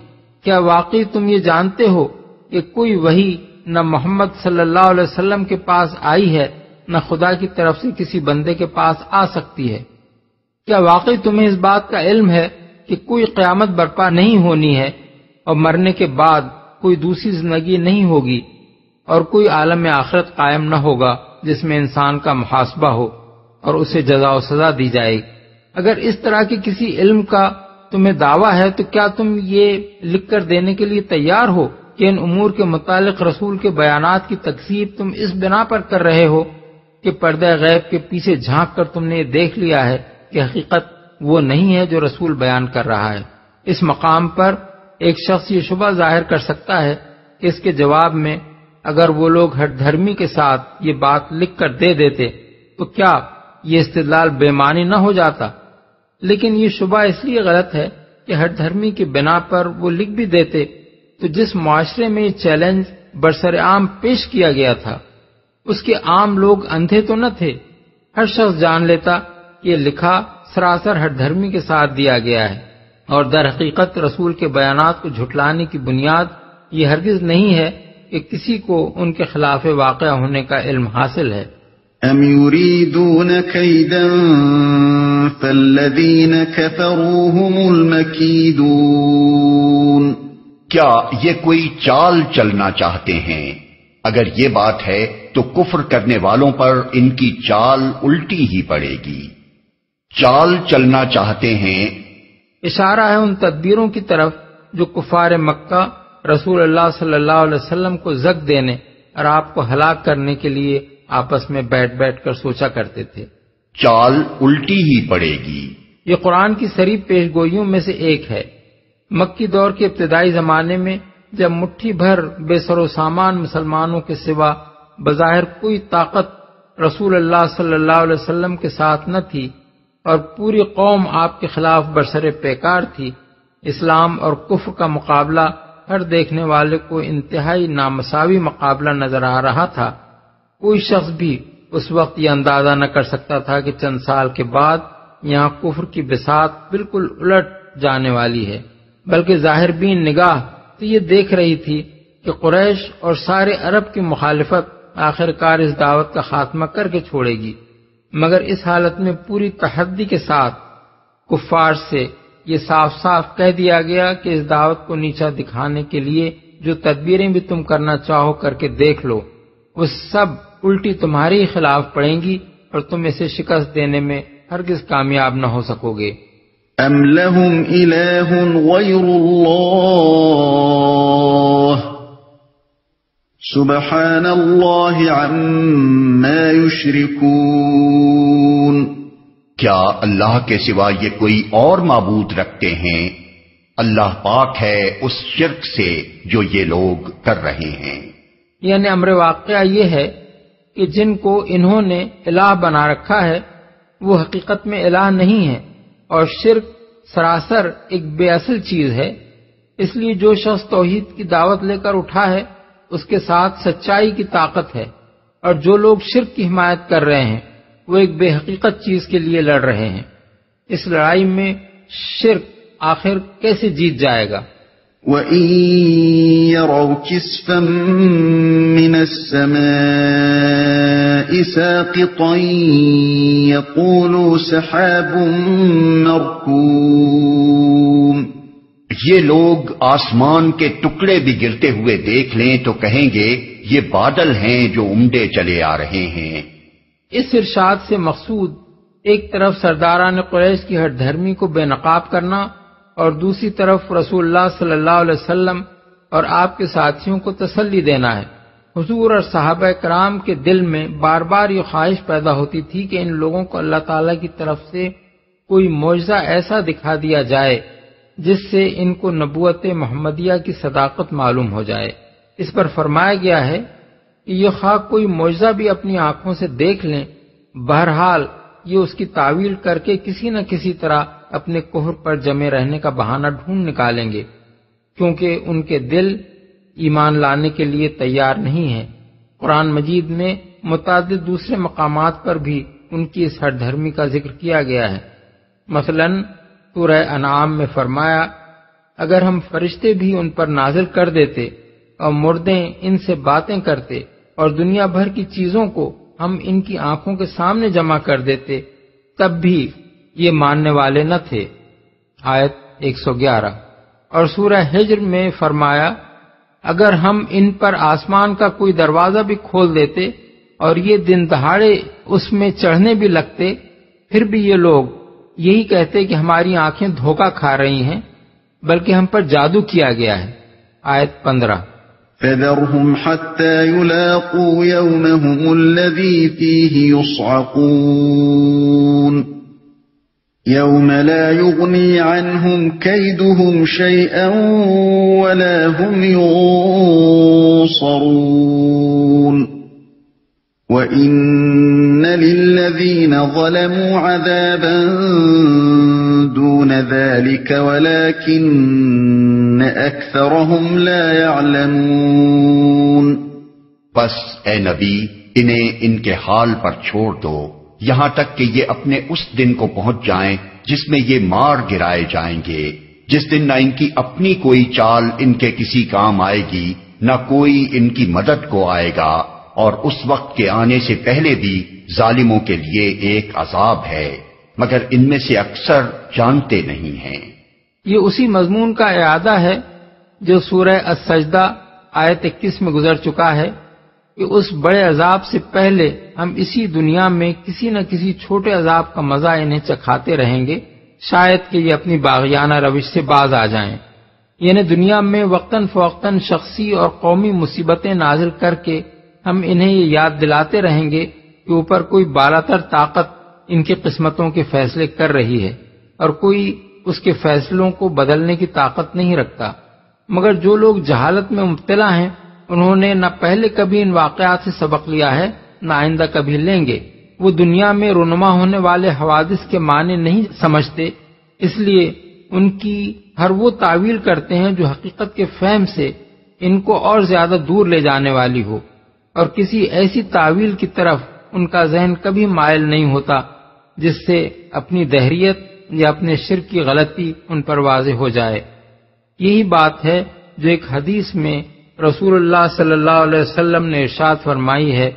کیا واقعی تم یہ جانتے ہو کہ کوئی وحی نہ محمد صلی اللہ علیہ وسلم کے پاس آئی ہے نہ خدا کی طرف سے کسی بندے کے پاس آ سکتی ہے؟ کیا واقعی تمہیں اس بات کا علم ہے کہ کوئی قیامت برپا نہیں ہونی ہے اور مرنے کے بعد کوئی دوسری زندگی نہیں ہوگی اور کوئی عالم آخرت قائم نہ ہوگا جس میں انسان کا محاسبہ ہو اور اسے جزا و سزا دی جائے گی؟ اگر اس طرح کے کسی علم کا تمہیں دعویٰ ہے تو کیا تم یہ لکھ کر دینے کے لیے تیار ہو کہ ان امور کے متعلق رسول کے بیانات کی تکذیب تم اس بنا پر کر رہے ہو کہ پردہ غیب کے پیچھے جھانک کر تم نے یہ دیکھ لیا ہے کہ حقیقت وہ نہیں ہے جو رسول بیان کر رہا ہے؟ اس مقام پر ایک شخص یہ شبہ ظاہر کر سکتا ہے کہ اس کے جواب میں اگر وہ لوگ ہٹ دھرمی کے ساتھ یہ بات لکھ کر دے دیتے تو کیا یہ استدلال بے معنی نہ ہو جاتا؟ لیکن یہ شبہ اس لیے غلط ہے کہ ہٹ دھرمی کی بنا پر وہ لکھ بھی دیتے تو جس معاشرے میں یہ چیلنج برسر عام پیش کیا گیا تھا اس کے عام لوگ اندھے تو نہ تھے۔ ہر شخص جان لیتا کہ یہ لکھا سراسر ہٹ دھرمی کے ساتھ دیا گیا ہے اور در حقیقت رسول کے بیانات کو جھٹلانے کی بنیاد یہ ہرگز نہیں ہے کہ کسی کو ان کے خلاف واقع ہونے کا علم حاصل ہے۔ ام یریدون کیدا فالذین کفروا هم المکیدون، کیا یہ کوئی چال چلنا چاہتے ہیں؟ اگر یہ بات ہے تو کفر کرنے والوں پر ان کی چال الٹی ہی پڑے گی۔ چال چلنا چاہتے ہیں اشارہ ہے ان تدبیروں کی طرف جو کفار مکہ رسول اللہ صلی اللہ علیہ وسلم کو زگ دینے اور آپ کو ہلاک کرنے کے لیے آپس میں بیٹھ بیٹھ کر سوچا کرتے تھے۔ چال الٹی ہی پڑے گی۔ یہ قرآن کی صریح پیش گوئیوں میں سے ایک ہے۔ مکی دور کے ابتدائی زمانے میں جب مٹھی بھر بے سر و سامان مسلمانوں کے سوا بظاہر کوئی طاقت رسول اللہ صلی اللہ علیہ وسلم کے ساتھ نہ تھی اور پوری قوم آپ کے خلاف برسر پیکار تھی، اسلام اور کفر کا مقابلہ ہر دیکھنے والے کو انتہائی نامساوی مقابلہ نظر آ رہا تھا۔ کوئی شخص بھی اس وقت یہ اندازہ نہ کر سکتا تھا کہ چند سال کے بعد یہاں کفر کی بساط بالکل الٹ جانے والی ہے، بلکہ ظاہر بین نگاہ تو یہ دیکھ رہی تھی کہ قریش اور سارے عرب کی مخالفت آخر کار اس دعوت کا خاتمہ کر کے چھوڑے گی، مگر اس حالت میں پوری تحدی کے ساتھ کفار سے یہ صاف صاف کہہ دیا گیا کہ اس دعوت کو نیچا دکھانے کے لیے جو تدبیریں بھی تم کرنا چاہو کر کے دیکھ لو، وہ سب الٹی تمہارے ہی خلاف پڑیں گی اور تم اسے شکست دینے میں ہرگز کامیاب نہ ہو سکو گے۔ ام لهم الہ غیر اللہ سبحان اللہ عما یشرکون، کیا اللہ کے سوا یہ کوئی اور معبود رکھتے ہیں؟ اللہ پاک ہے اس شرک سے جو یہ لوگ کر رہے ہیں۔ یعنی امر واقعہ یہ ہے کہ جن کو انہوں نے الہ بنا رکھا ہے وہ حقیقت میں الہ نہیں ہے اور شرک سراسر ایک بے اصل چیز ہے۔ اس لیے جو شخص توحید کی دعوت لے کر اٹھا ہے اس کے ساتھ سچائی کی طاقت ہے، اور جو لوگ شرک کی حمایت کر رہے ہیں وہ ایک بے حقیقت چیز کے لیے لڑ رہے ہیں۔ اس لڑائی میں شرک آخر کیسے جیت جائے گا؟ وَإِن يَرَوْا كِسْفًا مِّنَ السَّمَاءِ سَاقِطًا يَقُولُوا سَحَابٌ مَّرْكُومٌ، یہ لوگ آسمان کے ٹکڑے بھی گرتے ہوئے دیکھ لیں تو کہیں گے یہ بادل ہیں جو عمڈے چلے آ رہے ہیں۔ اس ارشاد سے مقصود ایک طرف سرداران قریش کی ہٹ دھرمی کو بے نقاب کرنا اور دوسری طرف رسول اللہ صلی اللہ علیہ وسلم اور آپ کے ساتھیوں کو تسلی دینا ہے۔ حضور اور صحابہ کرام کے دل میں بار بار یہ خواہش پیدا ہوتی تھی کہ ان لوگوں کو اللہ تعالیٰ کی طرف سے کوئی معجزہ ایسا دکھا دیا جائے جس سے ان کو نبوت محمدیہ کی صداقت معلوم ہو جائے۔ اس پر فرمایا گیا ہے کہ یہ خواہ کوئی معجزہ بھی اپنی آنکھوں سے دیکھ لیں، بہرحال یہ اس کی تعویل کر کے کسی نہ کسی طرح اپنے کفر پر جمے رہنے کا بہانہ ڈھونڈ نکالیں گے، کیونکہ ان کے دل ایمان لانے کے لیے تیار نہیں ہیں۔ قرآن مجید میں متعدد دوسرے مقامات پر بھی ان کی اس ہٹ دھرمی کا ذکر کیا گیا ہے۔ مثلا سورہ انعام میں فرمایا، اگر ہم فرشتے بھی ان پر نازل کر دیتے اور مردے ان سے باتیں کرتے اور دنیا بھر کی چیزوں کو ہم ان کی آنکھوں کے سامنے جمع کر دیتے تب بھی یہ ماننے والے نہ تھے۔ آیت 111۔ اور سورہ ہجر میں فرمایا، اگر ہم ان پر آسمان کا کوئی دروازہ بھی کھول دیتے اور یہ دن دہاڑے اس میں چڑھنے بھی لگتے، پھر بھی یہ لوگ یہی کہتے کہ ہماری آنکھیں دھوکہ کھا رہی ہیں، بلکہ ہم پر جادو کیا گیا ہے۔ آیت 15۔ فَذَرْهُمْ حَتَّى يُلَاقُوا يَوْمَهُمُ الَّذِي فِيهِ يُصْعَقُونَ يَوْمَ لَا يُغْنِي عَنْهُمْ كَيْدُهُمْ شَيْئًا وَلَا هُمْ يُنصَرُونَ وَإِنَّ لِلَّذِينَ ظَلَمُوا عَذَابًا دُونَ ذَلِكَ وَلَكِنَّ أَكْثَرَهُمْ لَا يَعْلَمُونَ۔ بس اے نبی انہیں ان کے حال پر چھوڑ دو یہاں تک کہ یہ اپنے اس دن کو پہنچ جائیں جس میں یہ مار گرائے جائیں گے، جس دن نہ ان کی اپنی کوئی چال ان کے کسی کام آئے گی، نہ کوئی ان کی مدد کو آئے گا، اور اس وقت کے آنے سے پہلے بھی ظالموں کے لیے ایک عذاب ہے، مگر ان میں سے اکثر جانتے نہیں ہیں۔ یہ اسی مضمون کا اعادہ ہے جو سورہ السجدہ آیت 21 میں گزر چکا ہے کہ اس بڑے عذاب سے پہلے ہم اسی دنیا میں کسی نہ کسی چھوٹے عذاب کا مزہ انہیں چکھاتے رہیں گے، شاید کہ یہ اپنی باغیانہ روش سے باز آ جائیں۔ یعنی دنیا میں وقتاً فوقتاً شخصی اور قومی مصیبتیں نازل کر کے ہم انہیں یہ یاد دلاتے رہیں گے کہ اوپر کوئی بالاتر طاقت ان کی قسمتوں کے فیصلے کر رہی ہے اور کوئی اس کے فیصلوں کو بدلنے کی طاقت نہیں رکھتا، مگر جو لوگ جہالت میں مبتلا ہیں انہوں نے نہ پہلے کبھی ان واقعات سے سبق لیا ہے نہ آئندہ کبھی لیں گے۔ وہ دنیا میں رونما ہونے والے حوادث کے معنی نہیں سمجھتے، اس لیے ان کی ہر وہ تعویل کرتے ہیں جو حقیقت کے فہم سے ان کو اور زیادہ دور لے جانے والی ہو، اور کسی ایسی تعویل کی طرف ان کا ذہن کبھی مائل نہیں ہوتا جس سے اپنی دہریت یا اپنے شرک کی غلطی ان پر واضح ہو جائے۔ یہی بات ہے جو ایک حدیث میں رسول اللہ صلی اللہ علیہ وسلم نے ارشاد فرمائی ہے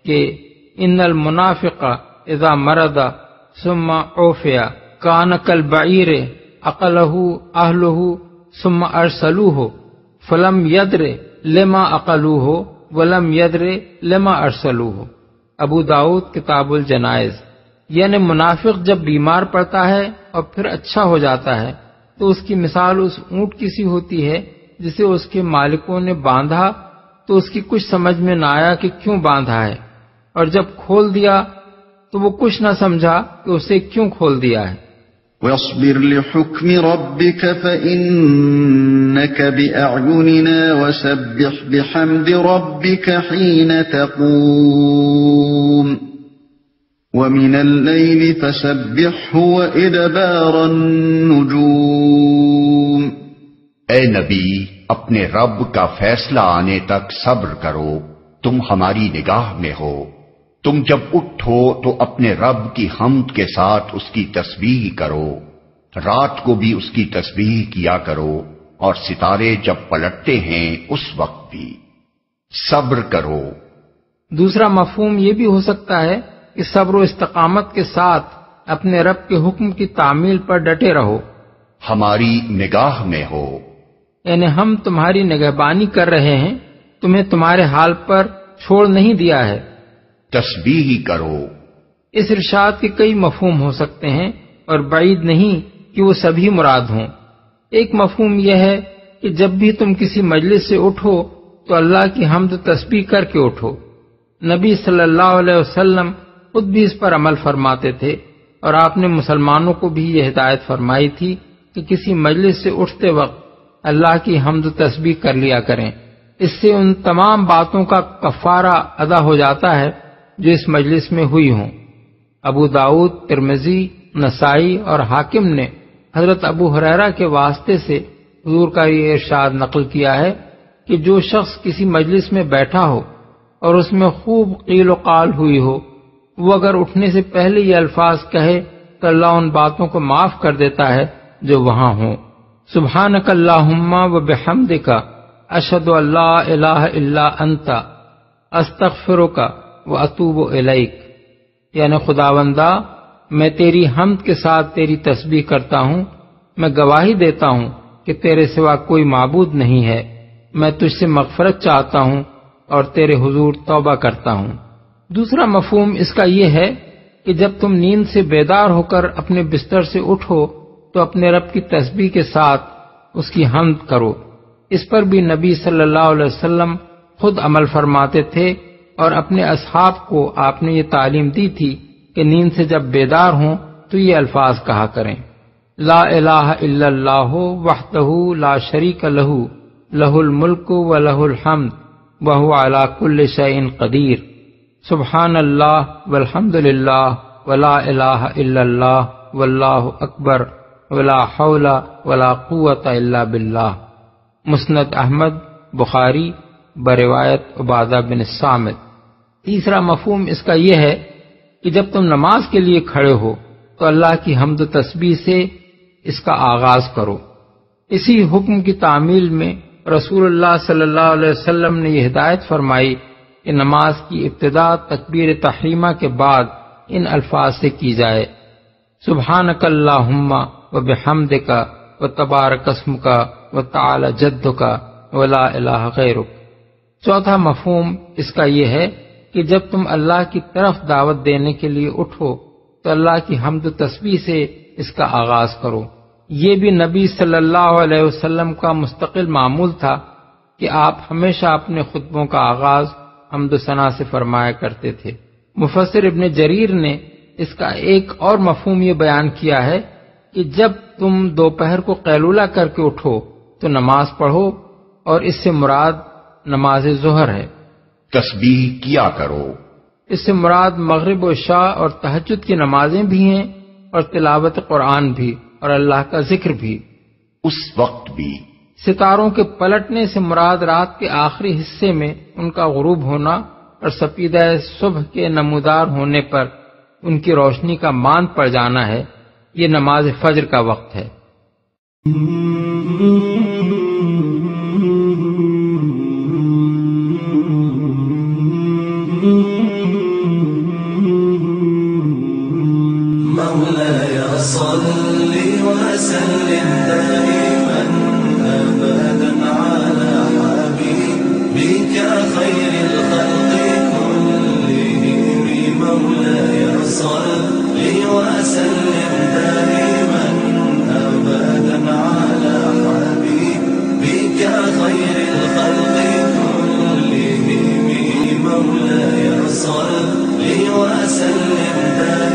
کہ ان المنافق اذا مرض ثم عوفیا کان کالبعیر عقلہ اہلہ ثم ارسلوہ فلم یدر لما عقلوہ ولم یدر لما ارسلوہ۔ ابو داؤد کتاب الجنائز۔ یعنی منافق جب بیمار پڑتا ہے اور پھر اچھا ہو جاتا ہے تو اس کی مثال اس اونٹ کی سی ہوتی ہے جسے اس کے مالکوں نے باندھا تو اس کی کچھ سمجھ میں نہ آیا کہ کیوں باندھا ہے، اور جب کھول دیا تو وہ کچھ نہ سمجھا کہ اسے کیوں کھول دیا ہے۔ وَاصْبِرْ لِحُكْمِ رَبِّكَ فَإِنَّكَ بِأَعْيُنِنَا وَسَبِّحْ بِحَمْدِ رَبِّكَ حِينَ تَقُومُ وَمِنَ اللَّيْلِ فَسَبِّحْهُ وَإِدْبَارَ النُّجُومِ۔ اے نبی اپنے رب کا فیصلہ آنے تک صبر کرو، تم ہماری نگاہ میں ہو، تم جب اٹھو تو اپنے رب کی حمد کے ساتھ اس کی تسبیح کرو، رات کو بھی اس کی تسبیح کیا کرو، اور ستارے جب پلٹتے ہیں اس وقت بھی صبر کرو۔ دوسرا مفہوم یہ بھی ہو سکتا ہے کہ صبر و استقامت کے ساتھ اپنے رب کے حکم کی تعمیل پر ڈٹے رہو، ہماری نگاہ میں ہو، یعنی ہم تمہاری نگہبانی کر رہے ہیں، تمہیں تمہارے حال پر چھوڑ نہیں دیا ہے۔ تسبیح کرو۔ اس ارشاد کے کئی مفہوم ہو سکتے ہیں اور بعید نہیں کہ وہ سبھی مراد ہوں۔ ایک مفہوم یہ ہے کہ جب بھی تم کسی مجلس سے اٹھو تو اللہ کی حمد و تسبیح کر کے اٹھو۔ نبی صلی اللہ علیہ وسلم خود بھی اس پر عمل فرماتے تھے، اور آپ نے مسلمانوں کو بھی یہ ہدایت فرمائی تھی کہ کسی مجلس سے اٹھتے وقت اللہ کی حمد و تسبیح کر لیا کریں۔ اس سے ان تمام باتوں کا کفارہ ادا ہو جاتا ہے جو اس مجلس میں ہوئی ہوں۔ ابو داؤد، ترمذی، نسائی اور حاکم نے حضرت ابو ہریرہ کے واسطے سے حضور کا یہ ارشاد نقل کیا ہے کہ جو شخص کسی مجلس میں بیٹھا ہو اور اس میں خوب قیل و قال ہوئی ہو، وہ اگر اٹھنے سے پہلے یہ الفاظ کہے تو اللہ ان باتوں کو معاف کر دیتا ہے جو وہاں ہوں۔ سبحانک اللہم و بحمدک اشہد ان لا الہ الا انت استغفرک و اتوب الیک، یعنی خداوندا میں تیری حمد کے ساتھ تیری تسبیح کرتا ہوں، میں گواہی دیتا ہوں کہ تیرے سوا کوئی معبود نہیں ہے، میں تجھ سے مغفرت چاہتا ہوں اور تیرے حضور توبہ کرتا ہوں۔ دوسرا مفہوم اس کا یہ ہے کہ جب تم نیند سے بیدار ہو کر اپنے بستر سے اٹھو تو اپنے رب کی تسبیح کے ساتھ اس کی حمد کرو۔ اس پر بھی نبی صلی اللہ علیہ وسلم خود عمل فرماتے تھے اور اپنے اصحاب کو آپ نے یہ تعلیم دی تھی کہ نیند سے جب بیدار ہوں تو یہ الفاظ کہا کریں: لا الہ الا اللہ وحدہ لا شریک لہ لہ الملک و لہ الحمد وہو علی کل شیء قدیر، سبحان اللہ والحمد للہ ولا الہ الا اللہ واللہ اکبر ولا حول ولا قوۃ الا باللہ۔ مسند احمد، بخاری بروایت عبادہ بن الصامت۔ تیسرا مفہوم اس کا یہ ہے کہ جب تم نماز کے لیے کھڑے ہو تو اللہ کی حمد و تسبیح سے اس کا آغاز کرو۔ اسی حکم کی تعمیل میں رسول اللہ صلی اللہ علیہ وسلم نے یہ ہدایت فرمائی کہ نماز کی ابتدا تکبیر تحریمہ کے بعد ان الفاظ سے کی جائے: سبحانک اللہم و بحمدک و تبارک اسمک و تعالی جدک و لا الہ غیرک۔ چوتھا مفہوم اس کا یہ ہے کہ جب تم اللہ کی طرف دعوت دینے کے لیے اٹھو تو اللہ کی حمد و تسبیح سے اس کا آغاز کرو۔ یہ بھی نبی صلی اللہ علیہ وسلم کا مستقل معمول تھا کہ آپ ہمیشہ اپنے خطبوں کا آغاز حمد و ثنا سے فرمایا کرتے تھے۔ مفسر ابن جریر نے اس کا ایک اور مفہوم یہ بیان کیا ہے کہ جب تم دوپہر کو قیلولہ کر کے اٹھو تو نماز پڑھو، اور اس سے مراد نماز ظہر ہے۔ تسبیح کیا کرو، اس سے مراد مغرب و عشاء اور تہجد کی نمازیں بھی ہیں اور تلاوت قرآن بھی اور اللہ کا ذکر بھی۔ اس وقت بھی ستاروں کے پلٹنے سے مراد رات کے آخری حصے میں ان کا غروب ہونا اور سپیدہ صبح کے نمودار ہونے پر ان کی روشنی کا ماند پڑ جانا ہے۔ یہ نماز فجر کا وقت ہے۔ مولاي صل وسلم دائما أبدا على حبيبك خير الخلق كلهم، مولاي صل وسلم دائما أبدا على حبيبك خير الخلق كلهم، مولاي صل وسلم دائما